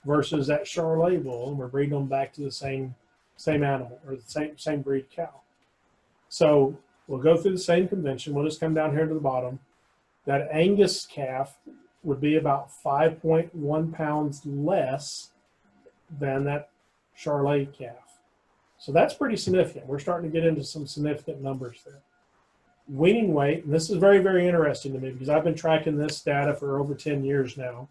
versus that Charolais bull, and we're breeding them back to the same animal or the same breed cow. So we'll go through the same convention. We'll just come down here to the bottom. That Angus calf would be about 5.1 pounds less than that Charolais calf. So that's pretty significant. We're starting to get into some significant numbers there. Weaning weight, and this is very, very interesting to me because I've been tracking this data for over 10 years now.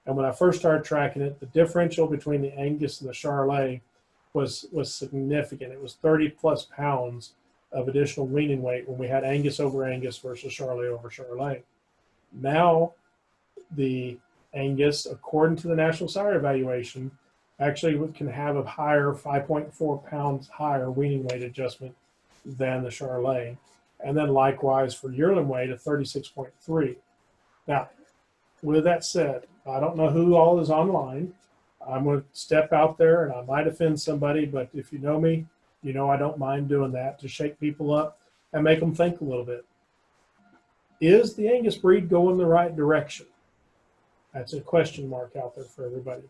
And when I first started tracking it, the differential between the Angus and the Charolais was significant. It was 30 plus pounds of additional weaning weight when we had Angus over Angus versus Charolais over Charolais. Now, the Angus, according to the National Sire Evaluation, actually can have a higher 5.4 pounds higher weaning weight adjustment than the Charolais. And then likewise for yearling weight of 36.3. Now, with that said, I don't know who all is online. I'm going to step out there and I might offend somebody, but if you know me, you know I don't mind doing that to shake people up and make them think a little bit. Is the Angus breed going the right direction? That's a question mark out there for everybody.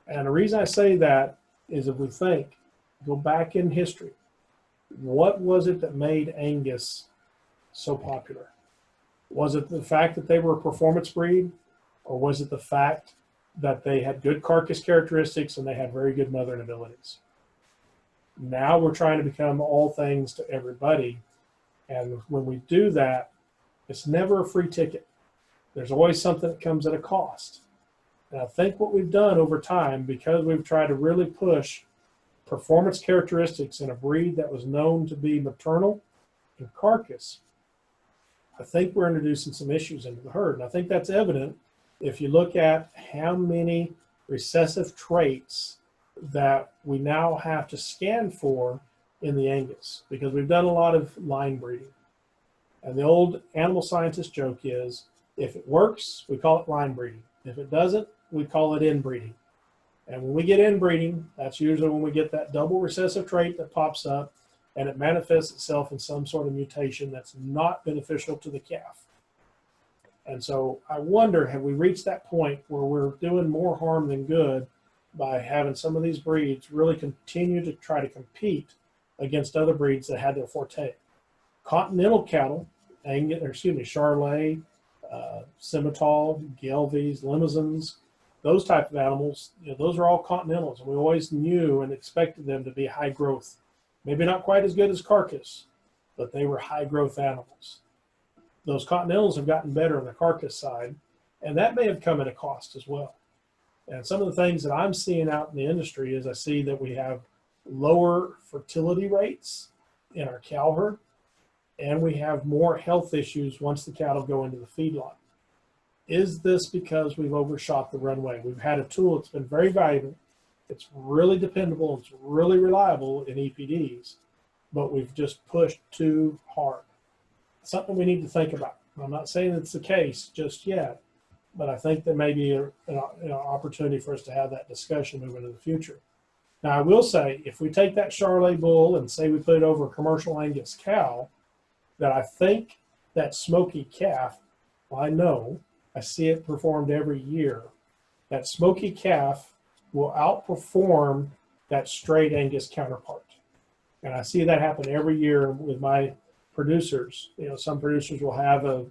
And the reason I say that is if we think, go back in history, what was it that made Angus so popular? Was it the fact that they were a performance breed, or was it the fact that they had good carcass characteristics and they had very good mothering abilities? Now we're trying to become all things to everybody. And when we do that, it's never a free ticket. There's always something that comes at a cost. And I think what we've done over time, because we've tried to really push performance characteristics in a breed that was known to be maternal in carcass, I think we're introducing some issues into the herd. And I think that's evident if you look at how many recessive traits that we now have to scan for in the Angus, because we've done a lot of line breeding. And the old animal scientist joke is, if it works, we call it line breeding. If it doesn't, we call it inbreeding. And when we get inbreeding, that's usually when we get that double recessive trait that pops up and it manifests itself in some sort of mutation that's not beneficial to the calf. And so I wonder, have we reached that point where we're doing more harm than good by having some of these breeds really continue to try to compete against other breeds that had their forte? Continental cattle, Charolais, Simmental, Gelvies, Limousins, those type of animals, those are all continentals. And we always knew and expected them to be high growth. Maybe not quite as good as carcass, but they were high growth animals. Those continentals have gotten better on the carcass side, and that may have come at a cost as well. And some of the things that I'm seeing out in the industry is I see that we have lower fertility rates in our cow herd, and we have more health issues once the cattle go into the feedlot. Is this because we've overshot the runway? We've had a tool that's been very valuable. It's really dependable. It's really reliable in EPDs, but we've just pushed too hard. Something we need to think about. I'm not saying it's the case just yet, but I think there may be an opportunity for us to have that discussion moving into the future. Now, I will say, if we take that Charolais bull and say we put it over a commercial Angus cow, that I think that smoky calf, I see it performed every year, that smoky calf will outperform that straight Angus counterpart. And I see that happen every year with my producers. Some producers will have a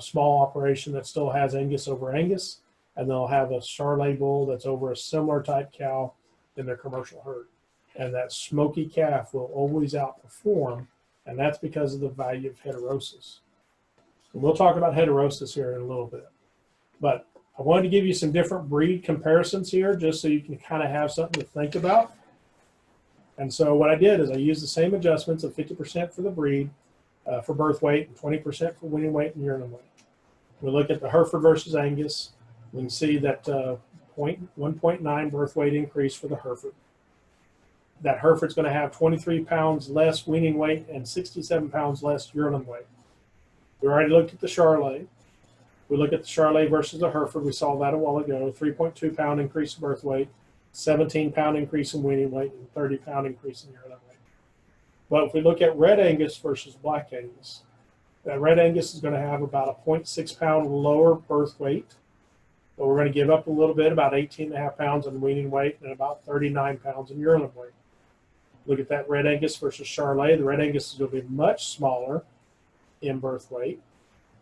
small operation that still has Angus over Angus, and they'll have a Charolais bull that's over a similar type cow in their commercial herd. And that smoky calf will always outperform, and that's because of the value of heterosis. And we'll talk about heterosis here in a little bit. But I wanted to give you some different breed comparisons here just so you can kind of have something to think about. And so what I did is I used the same adjustments of 50% for the breed for birth weight and 20% for weaning weight and yearling weight. We look at the Hereford versus Angus. We can see that 1.9 birth weight increase for the Hereford. That Hereford's going to have 23 pounds less weaning weight and 67 pounds less yearling weight. We already looked at the Charolais. We look at the Charolais versus the Hereford. We saw that a while ago. 3.2 pound increase in birth weight, 17 pound increase in weaning weight, and 30 pound increase in yearling weight. But if we look at Red Angus versus Black Angus, that Red Angus is going to have about a 0.6 pound lower birth weight, but we're going to give up a little bit, about 18.5 pounds in weaning weight and about 39 pounds in yearling weight. Look at that Red Angus versus Charolais. The Red Angus is going to be much smaller in birth weight.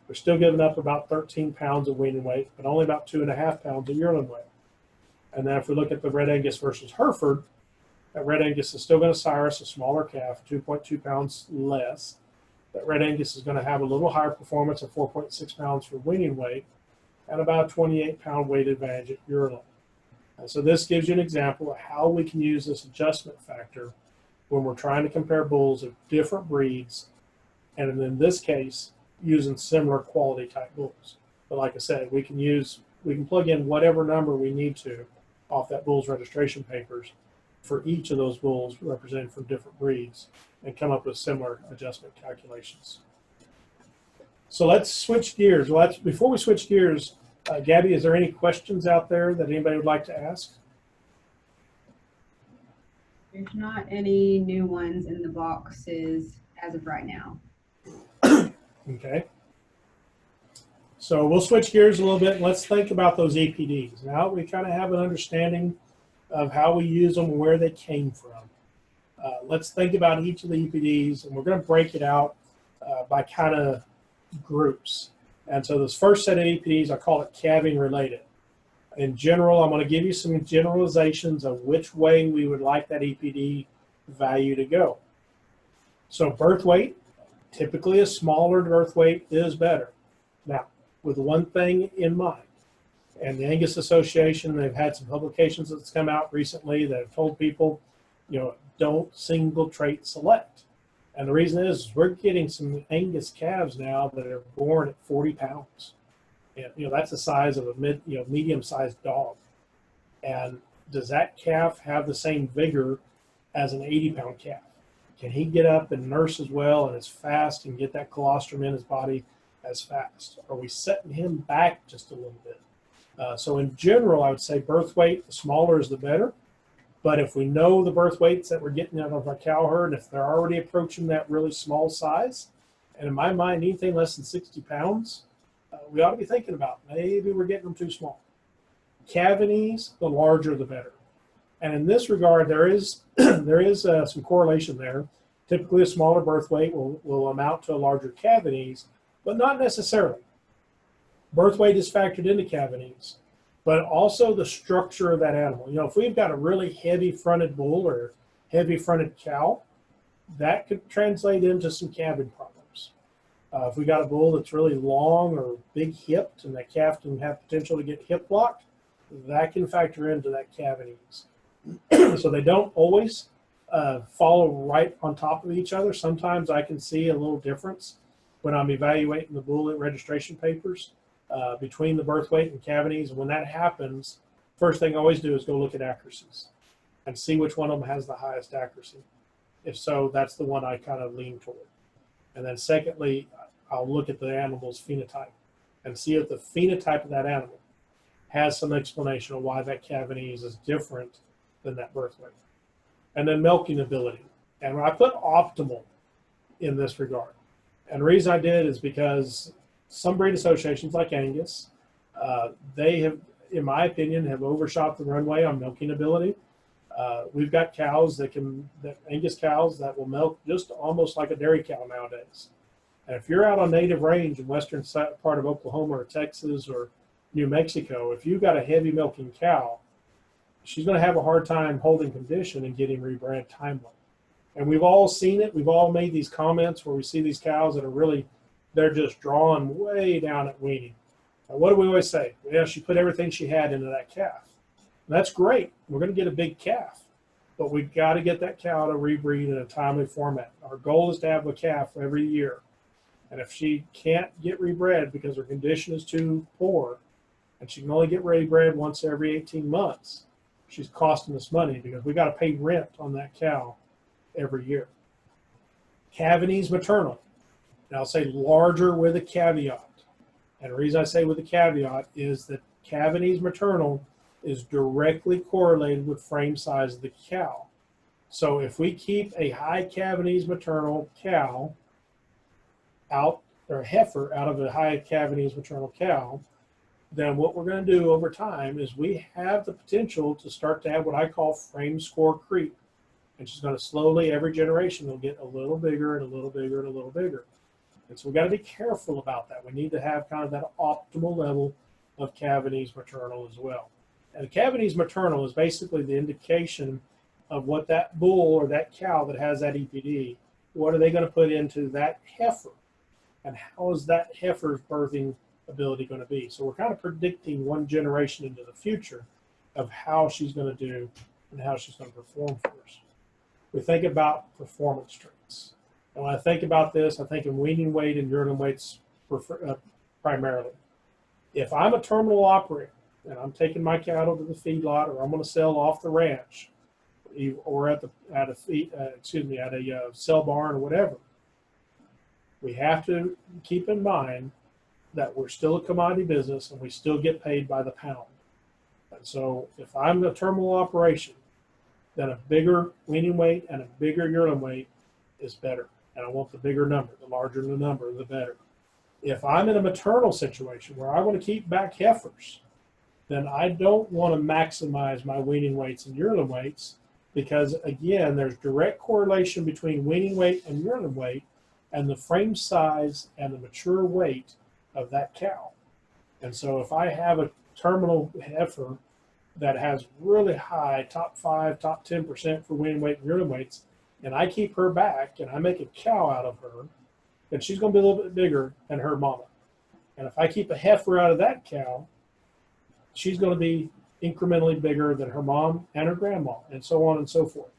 We're still giving up about 13 pounds of weaning weight, but only about 2.5 pounds of yearling weight. And then if we look at the Red Angus versus Hereford, that Red Angus is still going to sire us a smaller calf, 2.2 pounds less. That Red Angus is going to have a little higher performance of 4.6 pounds for weaning weight and about a 28 pound weight advantage at yearling. And so this gives you an example of how we can use this adjustment factor when we're trying to compare bulls of different breeds, and in this case, using similar quality type bulls. But like I said, we can plug in whatever number we need to off that bull's registration papers for each of those bulls represented from different breeds and come up with similar adjustment calculations. So let's switch gears. Well, before we switch gears, Gabby, is there any questions out there that anybody would like to ask? There's not any new ones in the boxes as of right now. Okay. So we'll switch gears a little bit and let's think about those EPDs. Now we kind of have an understanding of how we use them and where they came from. Let's think about each of the EPDs, and we're going to break it out by kind of groups. And so this first set of EPDs, I call it calving related. In general, I'm going to give you some generalizations of which way we would like that EPD value to go. So birth weight, typically a smaller birth weight is better. Now, with one thing in mind, and the Angus Association, they've had some publications that's come out recently that have told people, don't single trait select. And the reason is we're getting some Angus calves now that are born at 40 pounds. And, that's the size of a medium-sized dog. And does that calf have the same vigor as an 80-pound calf? Can he get up and nurse as well and as fast and get that colostrum in his body as fast? Are we setting him back just a little bit? So in general, I would say birth weight, the smaller is the better. But if we know the birth weights that we're getting out of our cow herd, if they're already approaching that really small size, and in my mind, anything less than 60 pounds, we ought to be thinking about maybe we're getting them too small. Cavities, the larger the better. And in this regard, there is some correlation there. Typically, a smaller birth weight will amount to larger cavities, but not necessarily. Birth weight is factored into cavities, but also the structure of that animal. If we've got a really heavy fronted bull or heavy fronted cow, that could translate into some calving problems. If we got a bull that's really long or big hipped and that calf can have potential to get hip locked, that can factor into that cavities. So they don't always follow right on top of each other. Sometimes I can see a little difference when I'm evaluating the bull at registration papers between the birth weight and cavities. And when that happens, first thing I always do is go look at accuracies and see which one of them has the highest accuracy. If so, that's the one I kind of lean toward. And then secondly, I'll look at the animal's phenotype and see if the phenotype of that animal has some explanation of why that cavities is different than that birth weight. And then milking ability. And I put optimal in this regard. And the reason I did is because some breed associations like Angus, they have, in my opinion, have overshot the runway on milking ability. We've got cows Angus cows that will milk just almost like a dairy cow nowadays. And if you're out on native range in western part of Oklahoma or Texas or New Mexico, if you've got a heavy milking cow, she's going to have a hard time holding condition and getting rebred timely. And we've all seen it. We've all made these comments where we see these cows that are they're just drawn way down at weaning. And what do we always say? Well, she put everything she had into that calf. And that's great. We're going to get a big calf. But we've got to get that cow to rebreed in a timely format. Our goal is to have a calf every year. And if she can't get rebred because her condition is too poor, and she can only get rebred once every 18 months, she's costing us money because we got to pay rent on that cow every year. Cavities maternal. And I'll say larger with a caveat. And the reason I say with a caveat is that cavities maternal is directly correlated with frame size of the cow. So if we keep a high cavities maternal cow out, or a heifer out of a high cavities maternal cow, then what we're going to do over time is we have the potential to start to have what I call frame score creep. And she's going to slowly, every generation, will get a little bigger and a little bigger and a little bigger. And so we've got to be careful about that. We need to have kind of that optimal level of cavities maternal as well. And the cavities maternal is basically the indication of what that bull or that cow that has that EPD, what are they going to put into that heifer? And how is that heifer's birthing ability going to be? So we're kind of predicting one generation into the future of how she's going to do and how she's going to perform for us. We think about performance traits. And when I think about this, I think in weaning weight and yearling weights primarily. If I'm a terminal operator and I'm taking my cattle to the feedlot or I'm going to sell off the ranch, or at a sell barn or whatever. We have to keep in mind that we're still a commodity business and we still get paid by the pound. And so if I'm a terminal operation, then a bigger weaning weight and a bigger yearling weight is better. And I want the bigger number. The larger the number, the better. If I'm in a maternal situation where I want to keep back heifers, then I don't want to maximize my weaning weights and yearling weights because, again, there's direct correlation between weaning weight and yearling weight and the frame size and the mature weight of that cow. And so if I have a terminal heifer that has really high top 5, top 10% for weaning weight and yearling weights, and I keep her back and I make a cow out of her, then she's going to be a little bit bigger than her mama. And if I keep a heifer out of that cow, she's going to be incrementally bigger than her mom and her grandma, and so on and so forth.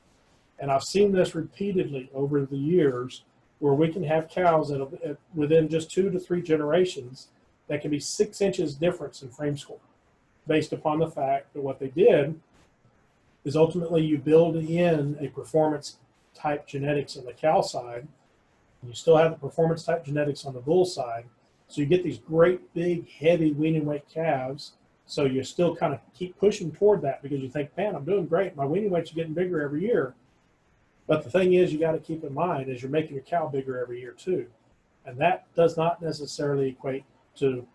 And I've seen this repeatedly over the years where we can have cows that within just 2 to 3 generations that can be 6 inches difference in frame score based upon the fact that what they did is ultimately you build in a performance type genetics on the cow side, and you still have the performance type genetics on the bull side. So you get these great big heavy weaning weight calves. So you still kind of keep pushing toward that because you think, man, I'm doing great. My weaning weights are getting bigger every year. But the thing is, you got to keep in mind is you're making your cow bigger every year too. And that does not necessarily equate to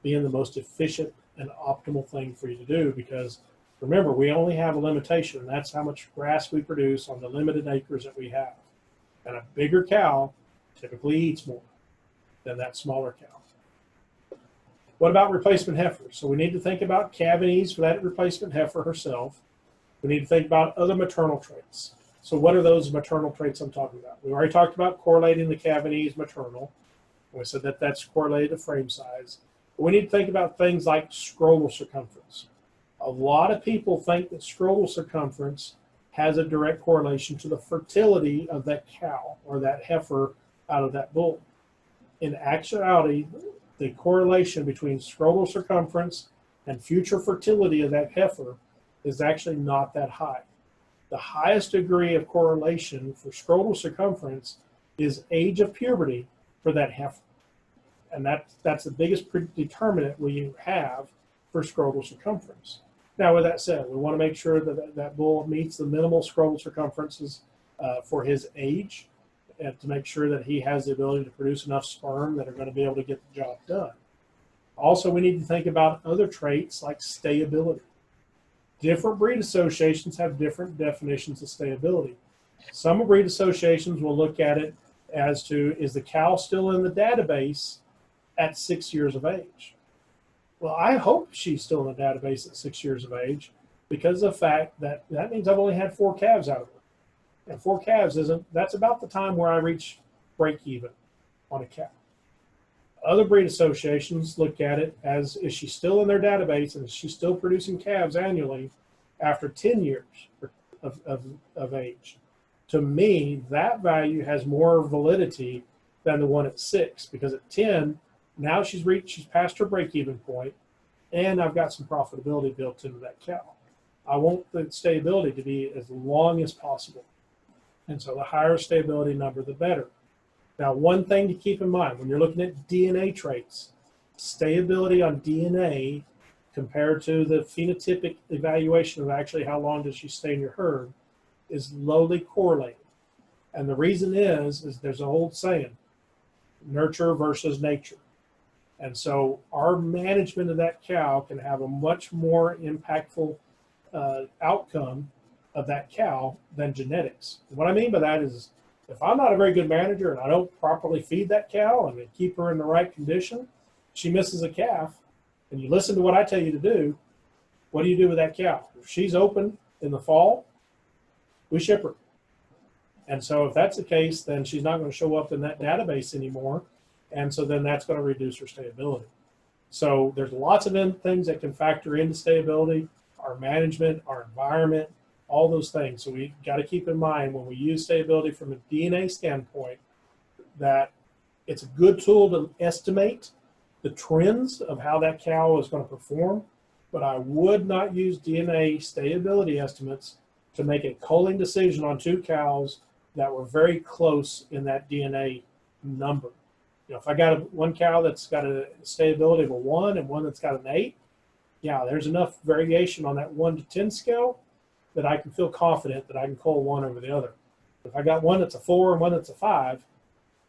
being the most efficient and optimal thing for you to do because remember, we only have a limitation, and that's how much grass we produce on the limited acres that we have. And a bigger cow typically eats more than that smaller cow. What about replacement heifers? So we need to think about calving ease for that replacement heifer herself. We need to think about other maternal traits. So what are those maternal traits I'm talking about? We already talked about correlating the calving ease maternal. We said that that's correlated to frame size. But we need to think about things like scrotal circumference. A lot of people think that scrotal circumference has a direct correlation to the fertility of that cow or that heifer out of that bull. In actuality, the correlation between scrotal circumference and future fertility of that heifer is actually not that high. The highest degree of correlation for scrotal circumference is age of puberty for that heifer. And that's the biggest determinant we have for scrotal circumference. Now, with that said, we want to make sure that that bull meets the minimal scrotal circumferences for his age and to make sure that he has the ability to produce enough sperm that are going to be able to get the job done. Also, we need to think about other traits like stayability. Different breed associations have different definitions of stayability. Some breed associations will look at it as to, is the cow still in the database at 6 years of age? Well, I hope she's still in the database at 6 years of age because of the fact that that means I've only had 4 calves out of her. And 4 calves that's about the time where I reach break even on a cow. Other breed associations look at it as, is she still in their database and is she still producing calves annually after 10 years of age? To me, that value has more validity than the one at 6 because at 10, now she's past her break-even point, and I've got some profitability built into that cow. I want the stability to be as long as possible. And so the higher stability number, the better. Now, one thing to keep in mind when you're looking at DNA traits, stability on DNA compared to the phenotypic evaluation of actually how long does she stay in your herd is lowly correlated. And the reason is there's an old saying, nurture versus nature. And so our management of that cow can have a much more impactful outcome of that cow than genetics. And what I mean by that is if I'm not a very good manager and I don't properly feed that cow and keep her in the right condition, she misses a calf, and you listen to what I tell you to do, what do you do with that cow? If she's open in the fall, we ship her. And so if that's the case, then she's not going to show up in that database anymore. And so then that's going to reduce her stability. So there's lots of things that can factor into stability, our management, our environment, all those things. So we got to keep in mind when we use stability from a DNA standpoint that it's a good tool to estimate the trends of how that cow is going to perform, but I would not use DNA stability estimates to make a culling decision on two cows that were very close in that DNA number. If I got one cow that's got a stability of a 1 and one that's got an 8, yeah, there's enough variation on that 1 to 10 scale that I can feel confident that I can cull one over the other. If I got one that's a 4 and one that's a 5,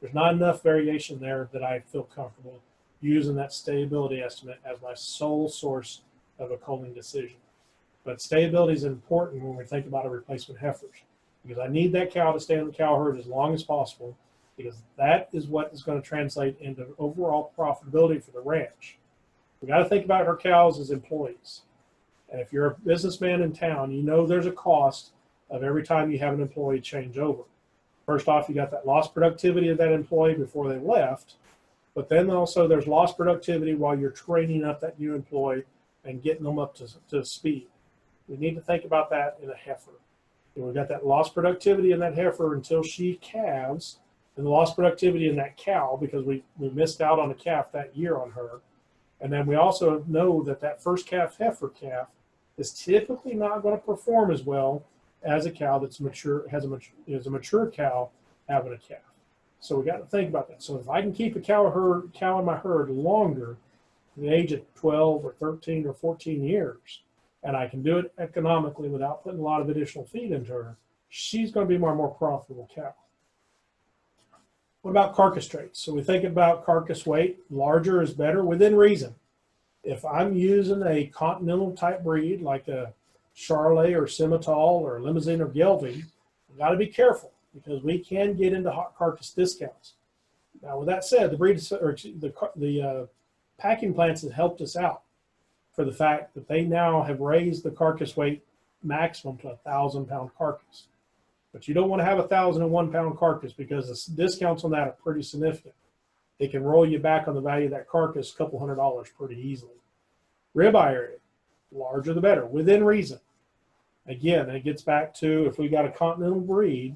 there's not enough variation there that I feel comfortable using that stability estimate as my sole source of a culling decision. But stability is important when we think about a replacement heifers, because I need that cow to stay in the cow herd as long as possible, because that is what is going to translate into overall profitability for the ranch. We got to think about our cows as employees. And if you're a businessman in town, you know there's a cost of every time you have an employee change over. First off, you got that lost productivity of that employee before they left, but then also there's lost productivity while you're training up that new employee and getting them up to speed. We need to think about that in a heifer. And we've got that lost productivity in that heifer until she calves, and the lost productivity in that cow because we missed out on a calf that year on her. And then we also know that that first heifer calf is typically not going to perform as well as a cow that's mature, is a mature cow having a calf. So we got to think about that. So if I can keep a cow in my herd longer, the age of 12 or 13 or 14 years, and I can do it economically without putting a lot of additional feed into her, she's going to be my more profitable cow. What about carcass traits? So we think about carcass weight. Larger is better within reason. If I'm using a continental type breed like a Charolais or Simmental or Limousin or Gelding, we got to be careful because we can get into hot carcass discounts. Now, with that said, the packing plants have helped us out for the fact that they now have raised the carcass weight maximum to 1,000-pound carcass. But you don't want to have 1,001-pound carcass because the discounts on that are pretty significant. It can roll you back on the value of that carcass a couple $100 pretty easily. Ribeye area, larger the better, within reason. Again, it gets back to if we got a continental breed,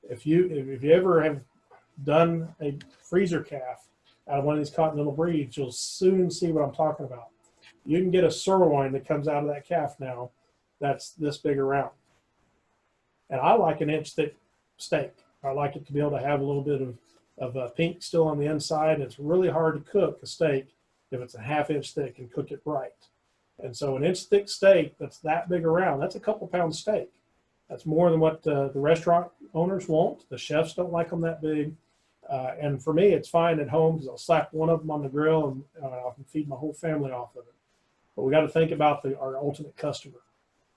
if you ever have done a freezer calf out of one of these continental breeds, you'll soon see what I'm talking about. You can get a sirloin that comes out of that calf now that's this big around. And I like an inch thick steak. I like it to be able to have a little bit of pink still on the inside. It's really hard to cook a steak if it's a ½ inch thick and cook it right. And so an inch thick steak that's that big around, that's a couple pound steak. That's more than what the restaurant owners want. The chefs don't like them that big. And for me, it's fine at home because I'll slap one of them on the grill and I can feed my whole family off of it. But we got to think about our ultimate customer.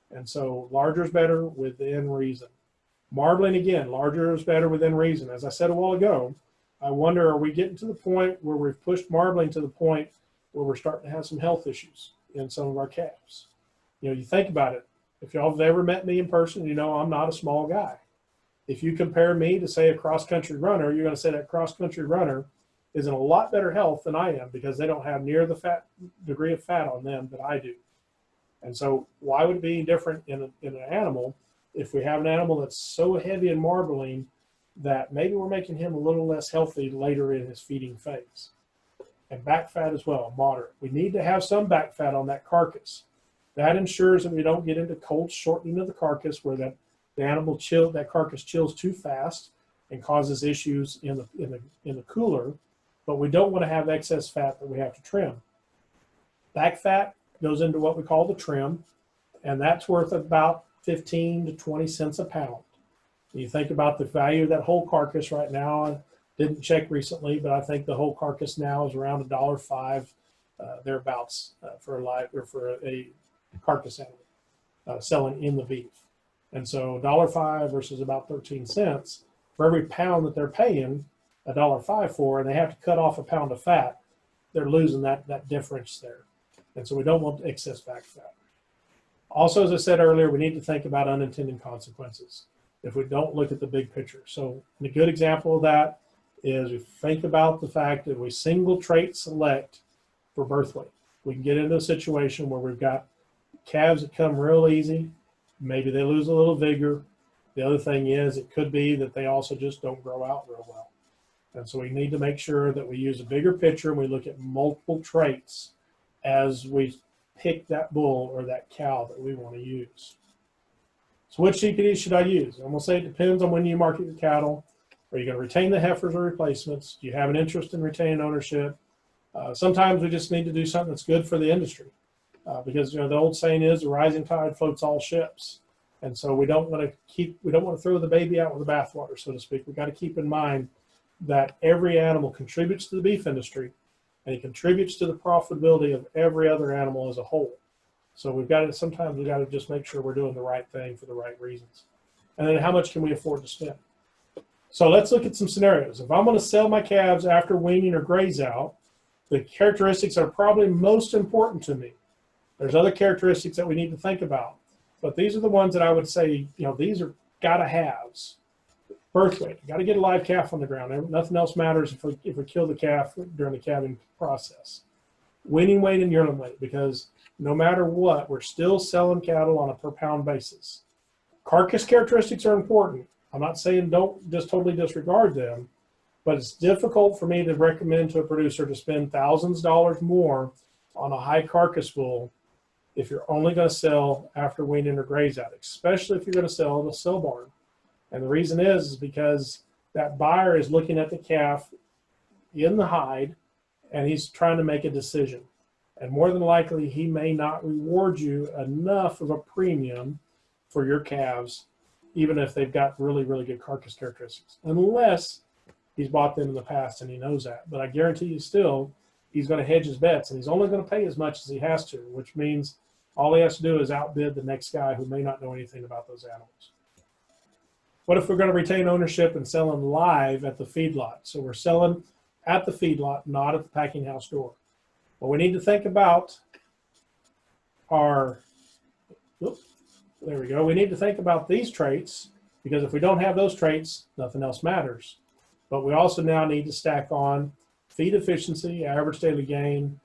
And so larger is better within reason. Marbling, again, larger is better within reason. As I said a while ago, I wonder, are we getting to the point where we've pushed marbling to the point where we're starting to have some health issues in some of our calves? You think about it. If y'all have ever met me in person, you know I'm not a small guy. If you compare me to, say, a cross-country runner, you're going to say that cross-country runner is in a lot better health than I am because they don't have near the degree of fat on them that I do. And so why would it be different in an animal if we have an animal that's so heavy in marbling that maybe we're making him a little less healthy later in his feeding phase? And back fat as well, moderate. We need to have some back fat on that carcass. That ensures that we don't get into cold shortening of the carcass where that carcass chills too fast and causes issues in the cooler, but we don't want to have excess fat that we have to trim. Back fat goes into what we call the trim, and that's worth about 15 to 20 cents a pound. You think about the value of that whole carcass right now. I didn't check recently, but I think the whole carcass now is around $1.05 thereabouts for a carcass animal selling in the beef. And so $1.05 versus about 13 cents for every pound that they're paying $1.05 for, and they have to cut off a pound of fat, they're losing that difference there. And so we don't want excess back fat. Also, as I said earlier, we need to think about unintended consequences if we don't look at the big picture. So a good example of that is we think about the fact that we single trait select for birth weight. We can get into a situation where we've got calves that come real easy. Maybe they lose a little vigor. The other thing is it could be that they also just don't grow out real well. And so we need to make sure that we use a bigger picture and we look at multiple traits as we pick that bull or that cow that we want to use. So which EPD should I use? I'm going to say it depends on when you market your cattle. Are you going to retain the heifers or replacements? Do you have an interest in retaining ownership? Sometimes we just need to do something that's good for the industry because the old saying is the rising tide floats all ships. And so we don't want to throw the baby out with the bathwater, so to speak. We've got to keep in mind that every animal contributes to the beef industry and it contributes to the profitability of every other animal as a whole. So sometimes we've got to just make sure we're doing the right thing for the right reasons. And then how much can we afford to spend? So let's look at some scenarios. If I'm going to sell my calves after weaning or graze out, the characteristics that are probably most important to me. There's other characteristics that we need to think about, but these are the ones that I would say, these are gotta haves. Birth weight, you gotta get a live calf on the ground. Nothing else matters if we kill the calf during the calving process. Weaning weight and yearling weight, because no matter what, we're still selling cattle on a per pound basis. Carcass characteristics are important. I'm not saying don't just totally disregard them, but it's difficult for me to recommend to a producer to spend thousands of dollars more on a high carcass bull if you're only going to sell after weaning or graze out, especially if you're going to sell in a sell barn. And the reason is because that buyer is looking at the calf in the hide and he's trying to make a decision. And more than likely, he may not reward you enough of a premium for your calves, even if they've got really, really good carcass characteristics, unless he's bought them in the past and he knows that. But I guarantee you still, he's going to hedge his bets and he's only going to pay as much as he has to, which means all he has to do is outbid the next guy who may not know anything about those animals. What if we're going to retain ownership and sell them live at the feedlot? So we're selling at the feedlot, not at the packing house door. Well, we need to think about we need to think about these traits, because if we don't have those traits, nothing else matters. But we also now need to stack on feed efficiency, average daily gain,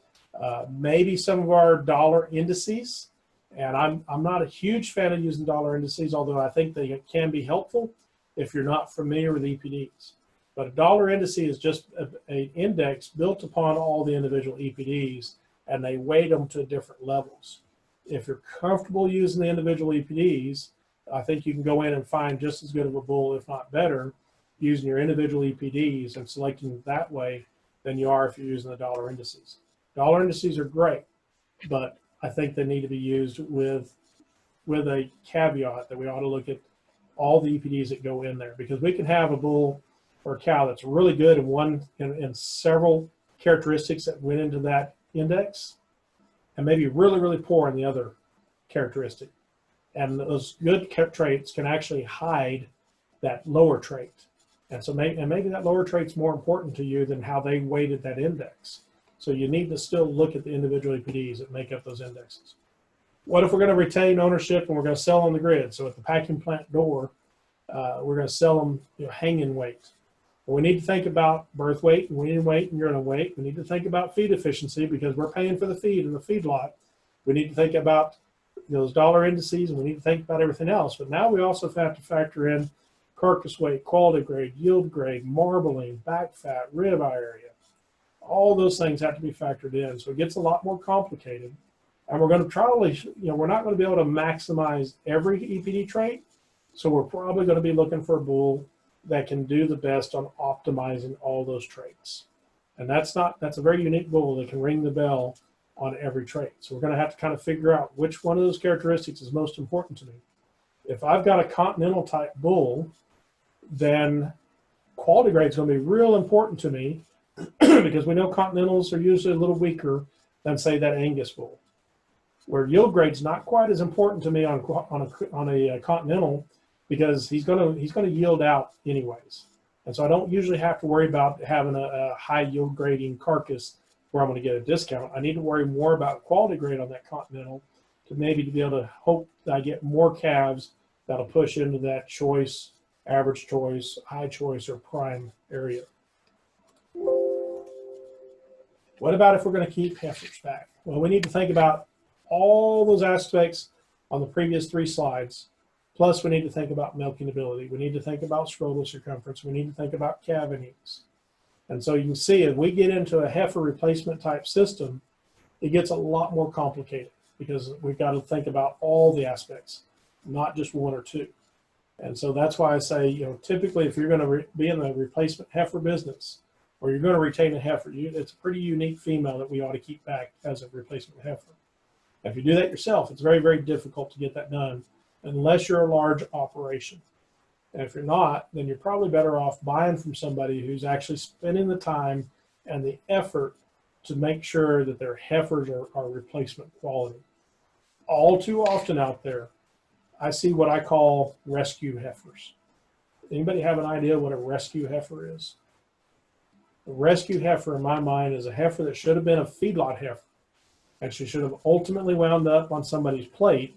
maybe some of our dollar indices. And I'm not a huge fan of using dollar indices, although I think they can be helpful if you're not familiar with EPDs. But a dollar index is just an index built upon all the individual EPDs, and they weight them to different levels. If you're comfortable using the individual EPDs, I think you can go in and find just as good of a bull, if not better, using your individual EPDs and selecting that way than you are if you're using the dollar indices. Dollar indices are great, but I think they need to be used with a caveat that we ought to look at all the EPDs that go in there, because we can have a bull or a cow that's really good in several characteristics that went into that index, and maybe really, really poor in the other characteristic. And those good traits can actually hide that lower trait. And so maybe that lower trait's more important to you than how they weighted that index. So you need to still look at the individual EPDs that make up those indexes. What if we're going to retain ownership and we're going to sell on the grid? So at the packing plant door, we're going to sell them hanging weight. Well, we need to think about birth weight and weaning weight and yearling weight. We need to think about feed efficiency, because we're paying for the feed in the feedlot. We need to think about those dollar indices, and we need to think about everything else. But now we also have to factor in carcass weight, quality grade, yield grade, marbling, back fat, ribeye area. All those things have to be factored in. So it gets a lot more complicated. And we're going to probably, we're not going to be able to maximize every EPD trait. So we're probably going to be looking for a bull that can do the best on optimizing all those traits. And that's a very unique bull that can ring the bell on every trait. So we're going to have to kind of figure out which one of those characteristics is most important to me. If I've got a continental type bull, then quality grade is going to be real important to me, because we know continentals are usually a little weaker than, say, that Angus bull. Where yield grade is not quite as important to me on a continental, because he's going to yield out anyways. And so I don't usually have to worry about having a high yield grading carcass where I'm going to get a discount. I need to worry more about quality grade on that continental to maybe be able to hope that I get more calves that'll push into that choice, average choice, high choice, or prime area. What about if we're going to keep heifers back? Well, we need to think about all those aspects on the previous 3 slides. Plus, we need to think about milking ability. We need to think about scrotal circumference. We need to think about calving ease. And so you can see, if we get into a heifer replacement type system, it gets a lot more complicated, because we've got to think about all the aspects. not just one or two. And so that's why I say, you know, typically if you're going to be in the replacement heifer business, or you're going to retain a heifer, it's a pretty unique female that we ought to keep back as a replacement heifer. If you do that yourself, it's very, very difficult to get that done unless you're a large operation. And if you're not, then you're probably better off buying from somebody who's actually spending the time and the effort to make sure that their heifers are replacement quality. All too often out there, I see what I call rescue heifers. Anybody have an idea what a rescue heifer is? A rescue heifer, in my mind, is a heifer that should have been a feedlot heifer, and she should have ultimately wound up on somebody's plate.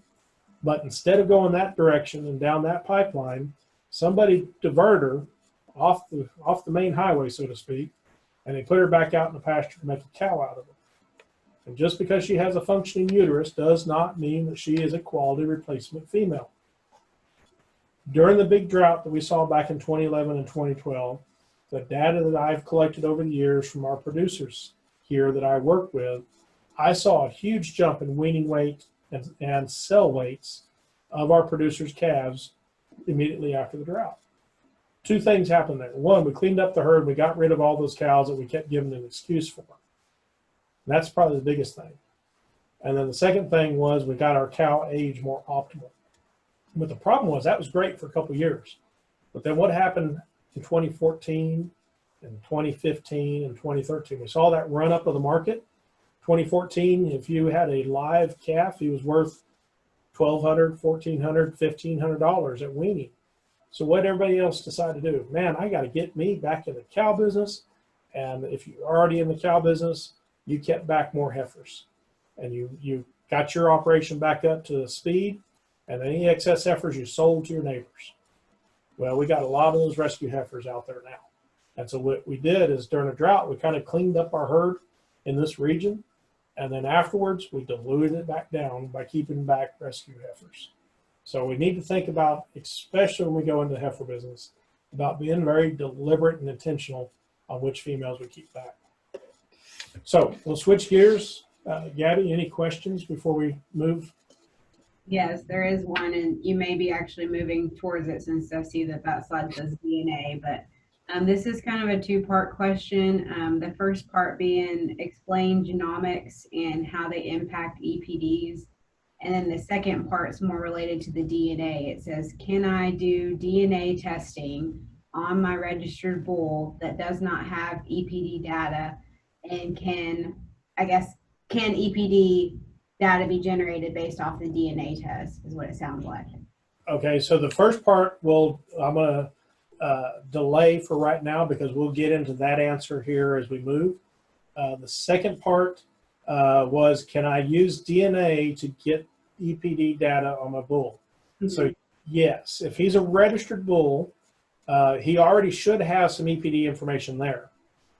But instead of going that direction and down that pipeline, somebody diverted her off the main highway, so to speak, and they put her back out in the pasture to make a cow out of her. And just because she has a functioning uterus does not mean that she is a quality replacement female. During the big drought that we saw back in 2011 and 2012, the data that I've collected over the years from our producers here that I work with, I saw a huge jump in weaning weight and cell weights of our producers' calves immediately after the drought. Two things happened there. One, we cleaned up the herd. We got rid of all those cows that we kept giving an excuse for. And that's probably the biggest thing. And then the second thing was we got our cow age more optimal. But the problem was that was great for a couple of years. But then what happened in 2014 and 2015 and 2013? We saw that run up of the market. 2014, if you had a live calf, he was worth $1,200, $1,400, $1,500 at weaning. So what did everybody else decide to do? Man, I got to get me back in the cow business. And if you're already in the cow business, you kept back more heifers. And you got your operation back up to speed. And any excess heifers you sold to your neighbors. Well, we got a lot of those rescue heifers out there now. And so what we did is during a drought, we kind of cleaned up our herd in this region. And then afterwards, we diluted it back down by keeping back rescue heifers. So we need to think about, especially when we go into the heifer business, about being very deliberate and intentional on which females we keep back. So we'll switch gears. Gabby, any questions before we move? Yes, there is one, and you may be actually moving towards it since I see that slide says DNA, but this is kind of a two-part question. The first part being explain genomics and how they impact EPDs. And then the second part is more related to the DNA. It says, can I do DNA testing on my registered bull that does not have EPD data? And can EPD data be generated based off the DNA test is what it sounds like. Okay, so the first part I'm going to delay for right now because we'll get into that answer here as we move. The second part was, can I use DNA to get EPD data on my bull? Mm-hmm. So yes, if he's a registered bull, he already should have some EPD information there.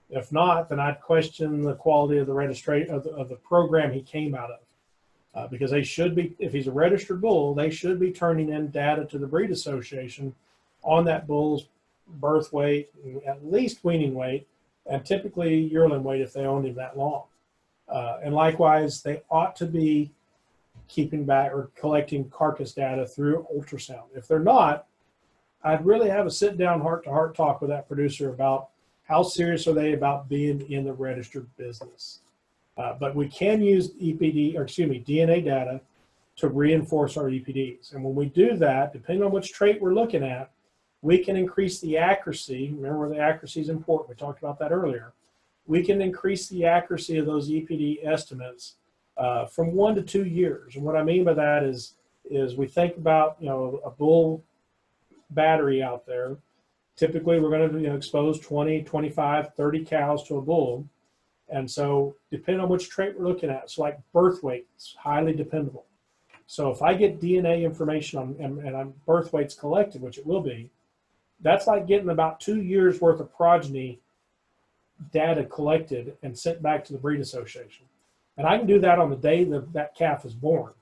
If not, then I'd question the quality of the registration of the program he came out of. Because they should be, if he's a registered bull, they should be turning in data to the breed association on that bull's birth weight, at least weaning weight, and typically yearling weight if they owned him that long. And likewise, they ought to be keeping back or collecting carcass data through ultrasound. If they're not, I'd really have a sit-down heart-to-heart talk with that producer about how serious are they about being in the registered business. But we can use DNA data to reinforce our EPDs. And when we do that, depending on which trait we're looking at, we can increase the accuracy. Remember, the accuracy is important. We talked about that earlier. We can increase the accuracy of those EPD estimates from 1 to 2 years. And what I mean by that is we think about, a bull battery out there. Typically, we're going to expose 20, 25, 30 cows to a bull. And so depending on which trait we're looking at, so like birth weight, it's highly dependable. So if I get DNA information on birth weights collected, which it will be, that's like getting about 2 years worth of progeny data collected and sent back to the breed association. And I can do that on the day that calf is born.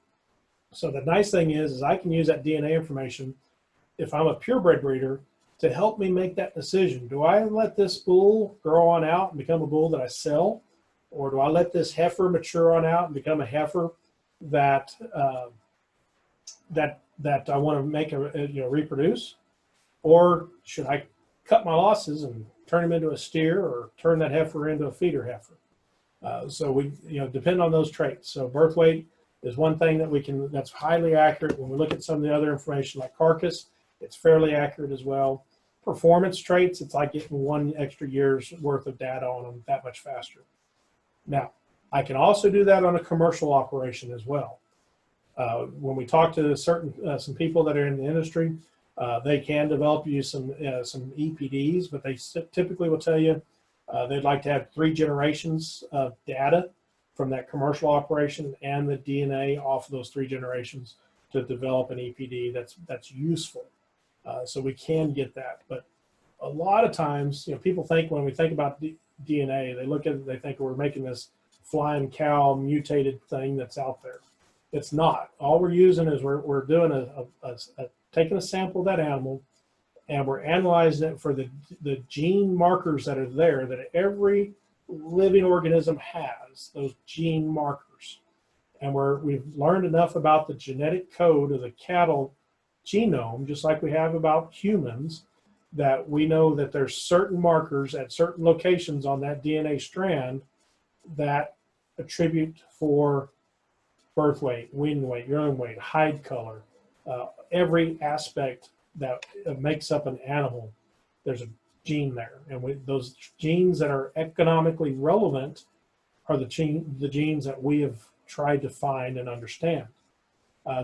So the nice thing is I can use that DNA information if I'm a purebred breeder to help me make that decision. Do I let this bull grow on out and become a bull that I sell? Or do I let this heifer mature on out and become a heifer that that I want to make reproduce, or should I cut my losses and turn him into a steer, or turn that heifer into a feeder heifer? So we, depend on those traits. So birth weight is one thing that's highly accurate. When we look at some of the other information like carcass, it's fairly accurate as well. Performance traits, it's like getting 1 extra year's worth of data on them that much faster. Now, I can also do that on a commercial operation as well. When we talk to some people that are in the industry, they can develop you some EPDs, but they typically will tell you they'd like to have 3 generations of data from that commercial operation and the DNA off of those 3 generations to develop an EPD that's useful. So we can get that, but a lot of times, people think when we think about DNA, they look at it, they think we're making this flying cow mutated thing that's out there. It's not. All we're using is we're doing taking a sample of that animal, and we're analyzing it for the gene markers that are there that every living organism has, those gene markers. And we've learned enough about the genetic code of the cattle genome, just like we have about humans, that we know that there's certain markers at certain locations on that DNA strand that attribute for birth weight, wean weight, urine weight, hide color, every aspect that makes up an animal. There's a gene there, and those genes that are economically relevant are the genes that we have tried to find and understand.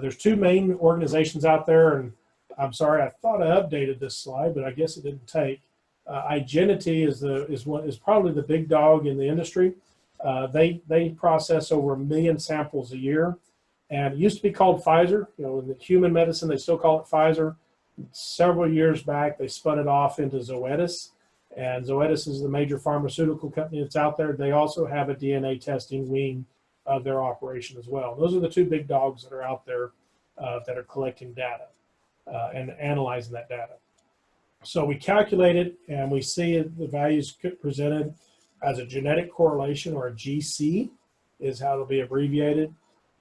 There's 2 main organizations out there, and I'm sorry, I thought I updated this slide, but I guess it didn't take. Igenity is probably the big dog in the industry. They process over 1 million samples a year, and it used to be called Pfizer. In the human medicine, they still call it Pfizer. Several years back, they spun it off into Zoetis, and Zoetis is the major pharmaceutical company that's out there. They also have a DNA testing wing of their operation as well. Those are the 2 big dogs that are out there that are collecting data and analyzing that data. So we calculate it, and we see the values presented as a genetic correlation, or a GC is how it'll be abbreviated.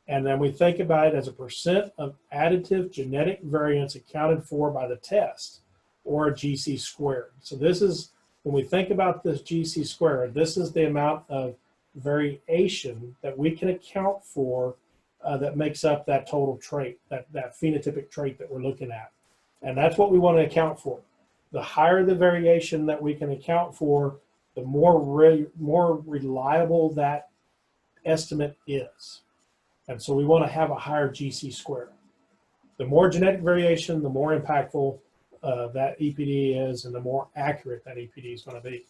And then we think about it as a % of additive genetic variance accounted for by the test, or a GC squared. So this is, when we think about this GC squared, this is the amount of variation that we can account for that makes up that total trait, that phenotypic trait that we're looking at. And that's what we want to account for. The higher the variation that we can account for, the more reliable that estimate is. And so we want to have a higher GC square. The more genetic variation, the more impactful that EPD is, and the more accurate that EPD is going to be.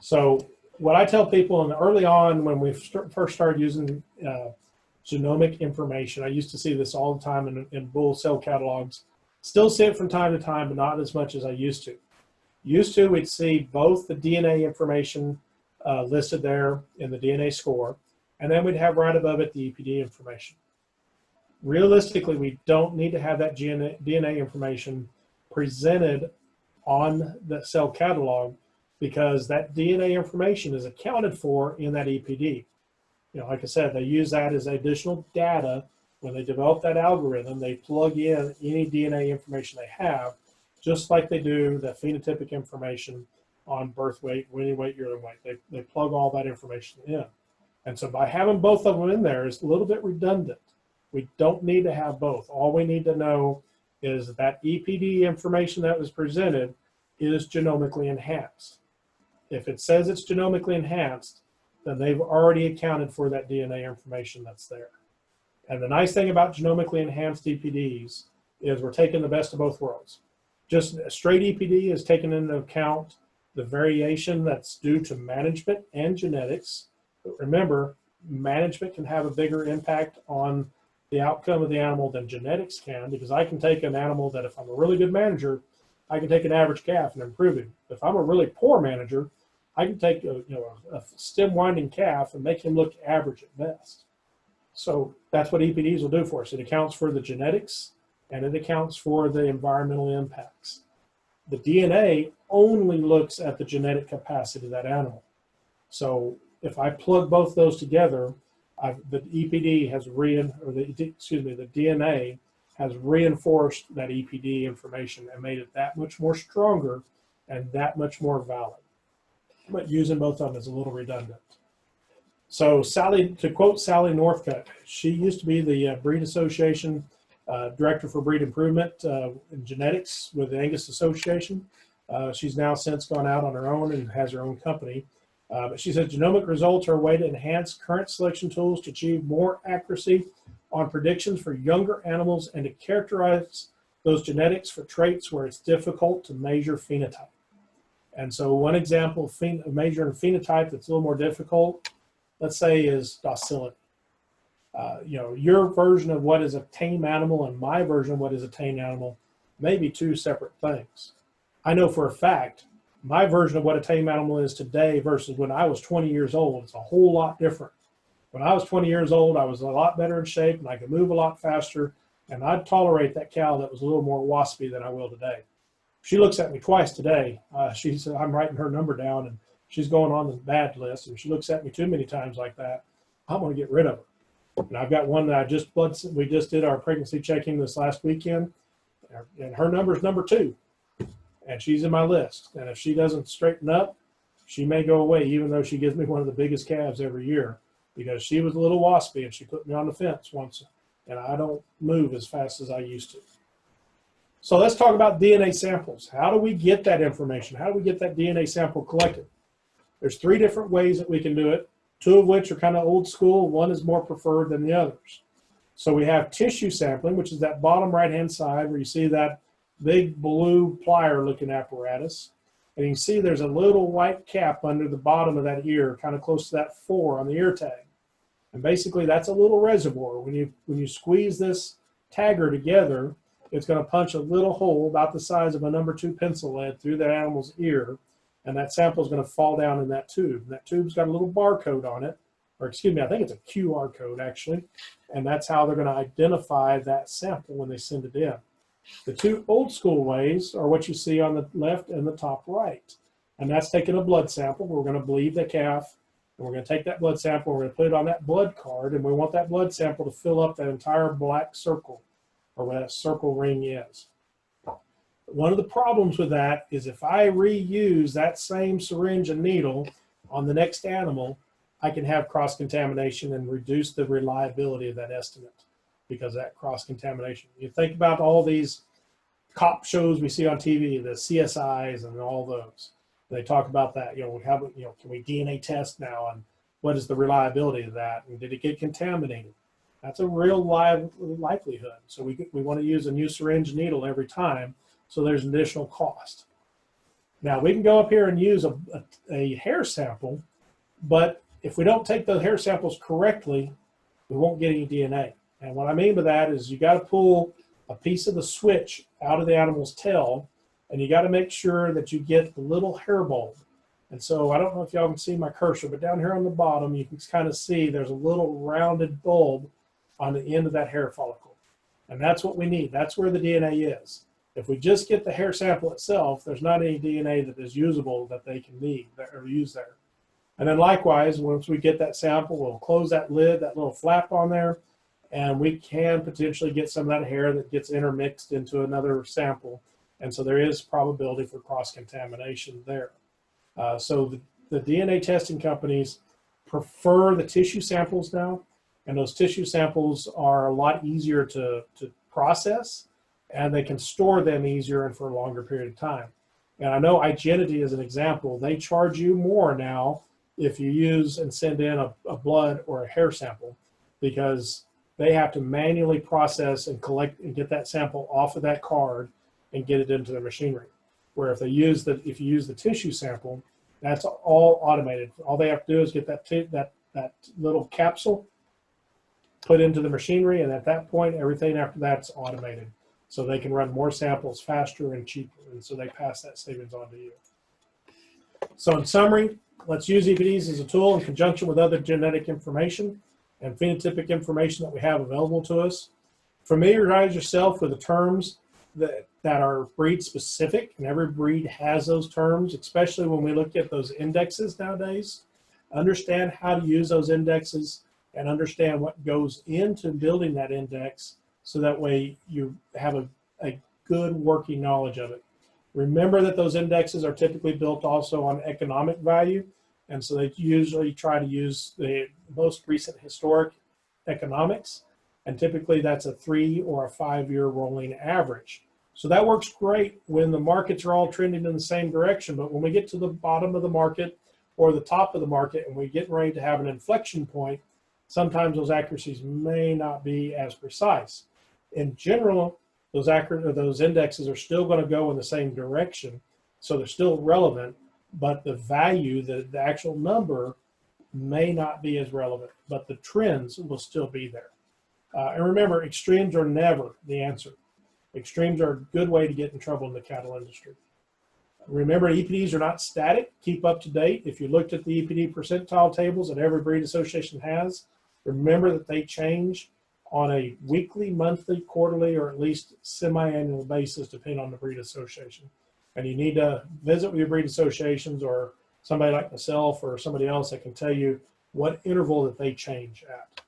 So what I tell people, and early on when we first started using genomic information, I used to see this all the time in bull cell catalogs. Still see it from time to time, but not as much as I used to. We'd see both the DNA information listed there in the DNA score, and then we'd have right above it the EPD information. Realistically, we don't need to have that DNA information presented on the cell catalog, because that DNA information is accounted for in that EPD. Like I said, they use that as additional data. When they develop that algorithm, they plug in any DNA information they have, just like they do the phenotypic information on birth weight, weaning weight, urine weight. They plug all that information in. And so by having both of them in there is a little bit redundant. We don't need to have both. All we need to know is that EPD information that was presented is genomically enhanced. If it says it's genomically enhanced, then they've already accounted for that DNA information that's there. And the nice thing about genomically enhanced EPDs is we're taking the best of both worlds. Just a straight EPD is taking into account the variation that's due to management and genetics. But remember, management can have a bigger impact on the outcome of the animal than genetics can, because I can take an animal that, if I'm a really good manager, I can take an average calf and improve him. If I'm a really poor manager, I can take a stem winding calf and make him look average at best. So that's what EPDs will do for us. It accounts for the genetics, and it accounts for the environmental impacts. The DNA only looks at the genetic capacity of that animal. So if I plug both those together, the EPD has the DNA has reinforced that EPD information and made it that much more stronger and that much more valid. But using both of them is a little redundant. So Sally, to quote Sally Northcutt, she used to be the Breed Association Director for Breed Improvement in Genetics with the Angus Association. She's now since gone out on her own and has her own company. But she said genomic results are a way to enhance current selection tools to achieve more accuracy on predictions for younger animals and to characterize those genetics for traits where it's difficult to measure phenotype. And so one example of measuring phenotype that's a little more difficult, let's say, is docility. Your version of what is a tame animal and my version of what is a tame animal may be two separate things. I know for a fact my version of what a tame animal is today versus when I was 20 years old, it's a whole lot different. When I was 20 years old, I was a lot better in shape and I could move a lot faster, and I'd tolerate that cow that was a little more waspy than I will today. She looks at me twice today. She said, I'm writing her number down and she's going on the bad list, and she looks at me too many times like that, I'm going to get rid of her. And I've got one that we just did our pregnancy checking this last weekend, and her number is number 2. And she's in my list. And if she doesn't straighten up, she may go away, even though she gives me one of the biggest calves every year, because she was a little waspy and she put me on the fence once, and I don't move as fast as I used to. So let's talk about DNA samples. How do we get that information? How do we get that DNA sample collected? There's 3 different ways that we can do it, 2 of which are kind of old school. One is more preferred than the others. So we have tissue sampling, which is that bottom right-hand side where you see that big blue plier looking apparatus. And you can see there's a little white cap under the bottom of that ear, kind of close to that 4 on the ear tag. And basically that's a little reservoir. When you squeeze this tagger together, it's going to punch a little hole about the size of a number 2 pencil lead through the animal's ear, and that sample is going to fall down in that tube. And that tube's got a little barcode on it, or excuse me, I think it's a QR code actually, and that's how they're going to identify that sample when they send it in. The 2 old school ways are what you see on the left and the top right, and that's taking a blood sample. We're going to bleed the calf, and we're going to take that blood sample, we're going to put it on that blood card, and we want that blood sample to fill up that entire black circle, or where that circle ring is. One of the problems with that is if I reuse that same syringe and needle on the next animal, I can have cross-contamination and reduce the reliability of that estimate because of that cross-contamination. You think about all these cop shows we see on TV, the CSIs and all those. They talk about that, can we DNA test now, and what is the reliability of that, and did it get contaminated? That's a real live likelihood. So we want to use a new syringe needle every time, so there's an additional cost. Now we can go up here and use a hair sample, but if we don't take those hair samples correctly, we won't get any DNA. And what I mean by that is you got to pull a piece of the switch out of the animal's tail, and you got to make sure that you get the little hair bulb. And so I don't know if y'all can see my cursor, but down here on the bottom, you can kind of see there's a little rounded bulb on the end of that hair follicle. And that's what we need. That's where the DNA is. If we just get the hair sample itself, there's not any DNA that is usable that they can need or use there. And then likewise, once we get that sample, we'll close that lid, that little flap on there, and we can potentially get some of that hair that gets intermixed into another sample. And so there is probability for cross-contamination there. So the DNA testing companies prefer the tissue samples now, and those tissue samples are a lot easier to process, and they can store them easier and for a longer period of time. And I know Igenity is an example. They charge you more now if you use and send in a blood or a hair sample, because they have to manually process and collect and get that sample off of that card and get it into the machinery. Where if you use the tissue sample, that's all automated. All they have to do is get that little capsule put into the machinery, and at that point, everything after that's automated. So they can run more samples faster and cheaper, and so they pass that savings on to you. So in summary, let's use EPDs as a tool in conjunction with other genetic information and phenotypic information that we have available to us. Familiarize yourself with the terms that are breed specific, and every breed has those terms, especially when we look at those indexes nowadays. Understand how to use those indexes and understand what goes into building that index so that way you have a good working knowledge of it. Remember that those indexes are typically built also on economic value, and so they usually try to use the most recent historic economics, and typically that's a 3 or a 5 year rolling average. So that works great when the markets are all trending in the same direction, but when we get to the bottom of the market or the top of the market and we're getting ready to have an inflection point, sometimes those accuracies may not be as precise. In general, those indexes are still going to go in the same direction, so they're still relevant, but the value, the actual number, may not be as relevant, but the trends will still be there. And remember, extremes are never the answer. Extremes are a good way to get in trouble in the cattle industry. Remember, EPDs are not static. Keep up to date. If you looked at the EPD percentile tables that every breed association has, remember that they change on a weekly, monthly, quarterly, or at least semi-annual basis, depending on the breed association. And you need to visit with your breed associations or somebody like myself or somebody else that can tell you what interval that they change at.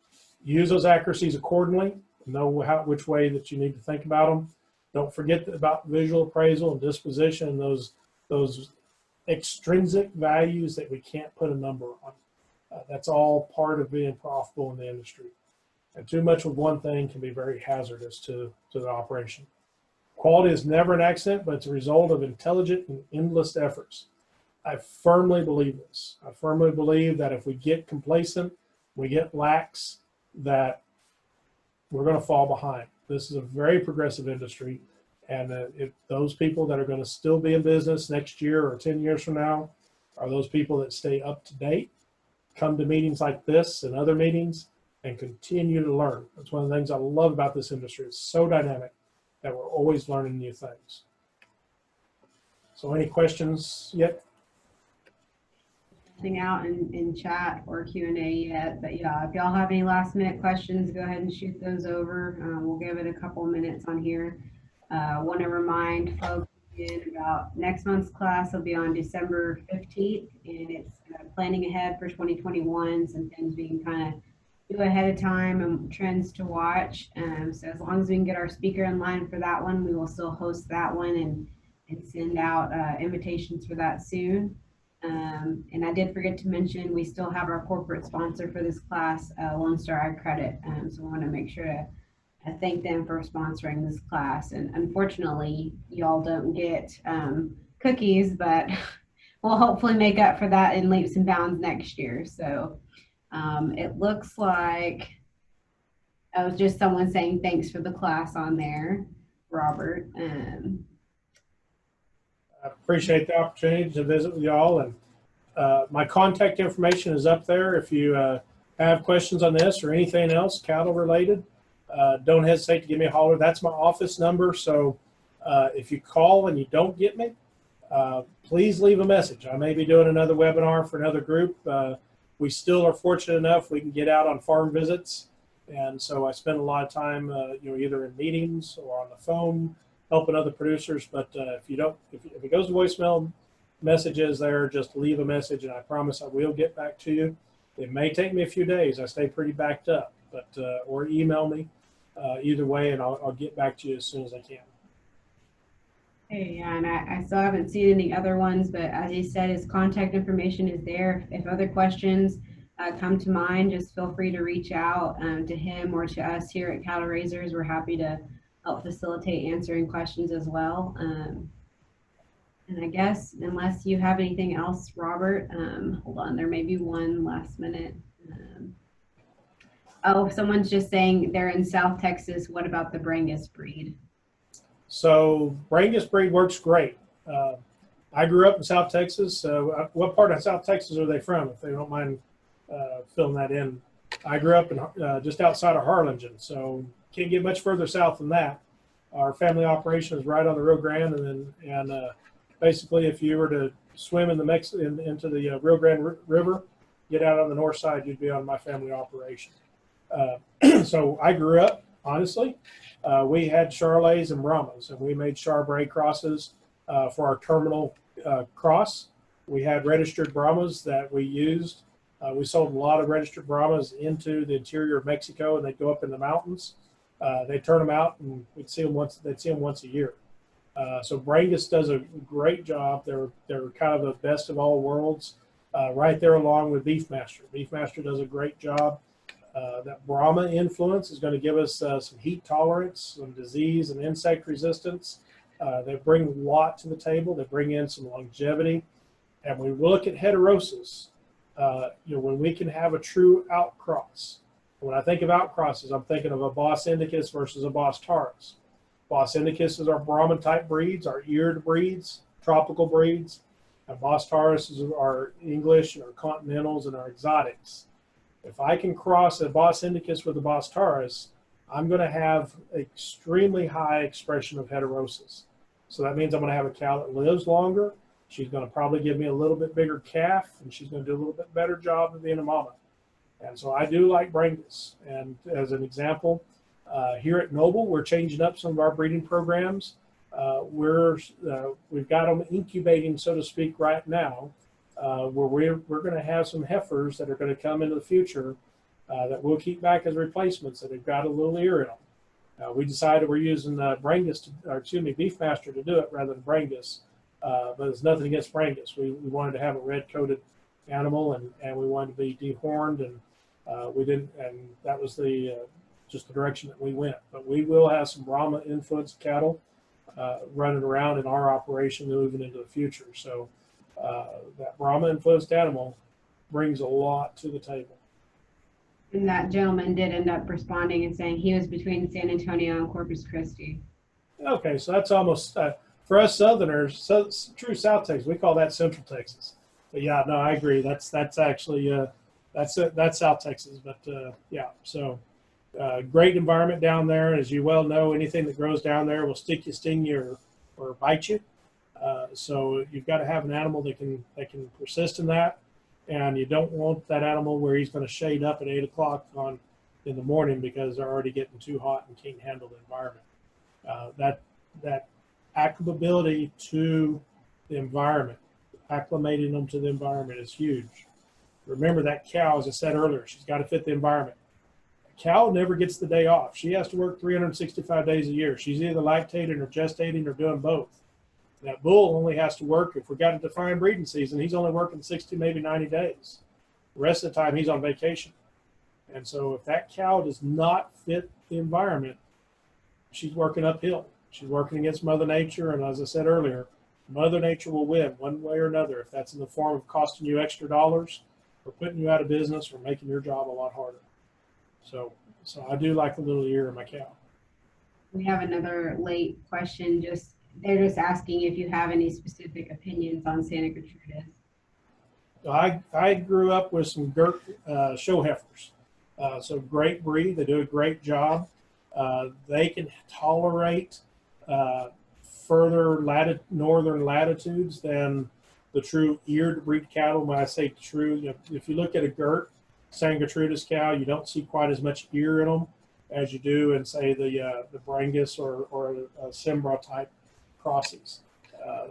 Use those accuracies accordingly. Know which way that you need to think about them. Don't forget about visual appraisal and disposition and those extrinsic values that we can't put a number on. That's all part of being profitable in the industry. And too much with one thing can be very hazardous to the operation. Quality is never an accident, but it's a result of intelligent and endless efforts. I firmly believe this. I firmly believe that if we get complacent, we get lax, that we're going to fall behind. This is a very progressive industry, and if those people that are going to still be in business next year or 10 years from now are those people that stay up to date, come to meetings like this and other meetings, and continue to learn. That's one of the things I love about this industry. It's so dynamic that we're always learning new things. So any questions yet? Nothing out in chat or Q&A yet, but yeah, if y'all have any last minute questions, go ahead and shoot those over. We'll give it a couple minutes on here. Want to remind folks again about next month's class will be on December 15th, and it's planning ahead for 2021, some things we can kind of do ahead of time and trends to watch. So as long as we can get our speaker in line for that one, we will still host that one and send out invitations for that soon. And I did forget to mention, we still have our corporate sponsor for this class, Lone Star Ag Credit. So we want to make sure to thank them for sponsoring this class. And unfortunately, y'all don't get cookies, but we'll hopefully make up for that in leaps and bounds next year. So it looks like it was just someone saying thanks for the class on there, Robert. I appreciate the opportunity to visit with y'all, and my contact information is up there. If you have questions on this or anything else cattle related, don't hesitate to give me a holler. That's my office number. So if you call and you don't get me, please leave a message. I may be doing another webinar for another group. We still are fortunate enough we can get out on farm visits, and so I spend a lot of time either in meetings or on the phone helping other producers. But if it goes to voicemail, messages there, just leave a message, and I promise I will get back to you. It may take me a few days. I stay pretty backed up, but or email me either way, and I'll get back to you as soon as I can. Hey, yeah, and I still haven't seen any other ones, but as he said, his contact information is there. If other questions come to mind, just feel free to reach out to him or to us here at Cattle Raisers. We're happy to help facilitate answering questions as well. And I guess, unless you have anything else, Robert, hold on, there may be one last minute. Oh, someone's just saying they're in South Texas. What about the Brangus breed? So Brangus breed works great. I grew up in South Texas. What part of South Texas are they from, if they don't mind filling that in? I grew up in just outside of Harlingen, so can't get much further south than that. Our family operation is right on the Rio Grande, and basically, if you were to swim in into the Rio Grande River, get out on the north side, you'd be on my family operation. So I grew up, honestly. We had Charolais and Brahmas, and we made Charbray crosses for our terminal cross. We had registered Brahmas that we used. We sold a lot of registered Brahmas into the interior of Mexico, and they'd go up in the mountains. They turn them out and we'd see them once. They'd see them once a year. So Brangus does a great job. They're kind of the best of all worlds, right there along with Beefmaster. Beefmaster does a great job. That Brahma influence is going to give us some heat tolerance, some disease and insect resistance. They bring a lot to the table. They bring in some longevity. And when we look at heterosis, when we can have a true outcross. When I think of outcrosses, I'm thinking of a Bos indicus versus a Bos taurus. Bos indicus is our Brahman type breeds, our eared breeds, tropical breeds. And Bos taurus is our English, our continentals, and our exotics. If I can cross a Bos indicus with a Bos taurus, I'm going to have extremely high expression of heterosis. So that means I'm going to have a cow that lives longer. She's going to probably give me a little bit bigger calf, and she's going to do a little bit better job of being a mama. And so I do like Brangus. And as an example, here at Noble, we're changing up some of our breeding programs. We've got them incubating, so to speak, right now, where we're going to have some heifers that are going to come into the future that we'll keep back as replacements that have got a little ear in them. We decided we're using Beefmaster to do it rather than Brangus, but it's nothing against Brangus. We wanted to have a red-coated animal, and we wanted to be dehorned, and we didn't, and that was just the direction that we went. But we will have some Brahma influenced cattle running around in our operation moving into the future. So that Brahma influenced animal brings a lot to the table. And that gentleman did end up responding and saying he was between San Antonio and Corpus Christi. Okay, so that's almost for us Southerners, true South Texas. We call that Central Texas. But yeah, no, I agree. That's actually that's South Texas. But yeah, so great environment down there. As you well know, anything that grows down there will stick you, sting you, or bite you. So you've got to have an animal that can persist in that, and you don't want that animal where he's going to shade up at 8 o'clock in the morning because they're already getting too hot and can't handle the environment. That acclimatability to the environment, acclimating them to the environment is huge. Remember that cow, as I said earlier, she's got to fit the environment. A cow never gets the day off. She has to work 365 days a year. She's either lactating or gestating or doing both. That bull only has to work, if we got a defined breeding season, he's only working 60, maybe 90 days. The rest of the time he's on vacation. And so if that cow does not fit the environment, she's working uphill. She's working against Mother Nature. And as I said earlier, Mother Nature will win one way or another, if that's in the form of costing you extra dollars or putting you out of business or making your job a lot harder. So I do like a little ear in my cow. We have another late question. They're just asking if you have any specific opinions on Santa Gertrudis. I grew up with some Gert show heifers. So great breed. They do a great job. They can tolerate further northern latitudes than the true eared breed cattle. When I say true, if you look at a Gert Santa Gertrudis cow, you don't see quite as much ear in them as you do in, say, the Brangus or a Simbra type crosses. I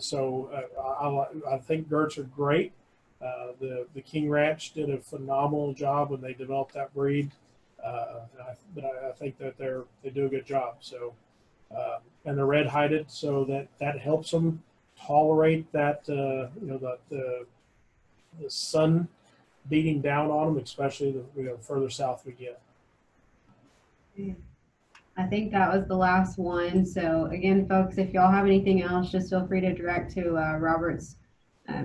think Gerts are great. The King Ranch did a phenomenal job when they developed that breed. But I think that they do a good job. So, and they're red-hided, so that helps them tolerate that the sun beating down on them, especially the further south we get. I think that was the last one. So again, folks, if y'all have anything else, just feel free to direct to Robert's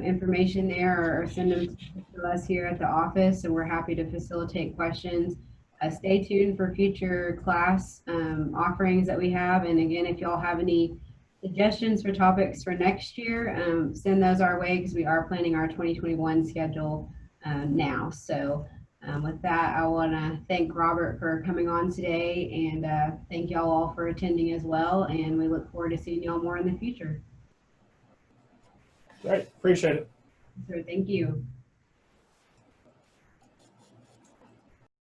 information there or send them to us here at the office, and we're happy to facilitate questions. Stay tuned for future class offerings that we have. And again, if y'all have any suggestions for topics for next year, send those our way because we are planning our 2021 schedule now. So with that, I want to thank Robert for coming on today, and thank y'all all for attending as well. And we look forward to seeing y'all more in the future. Great. Appreciate it. So thank you.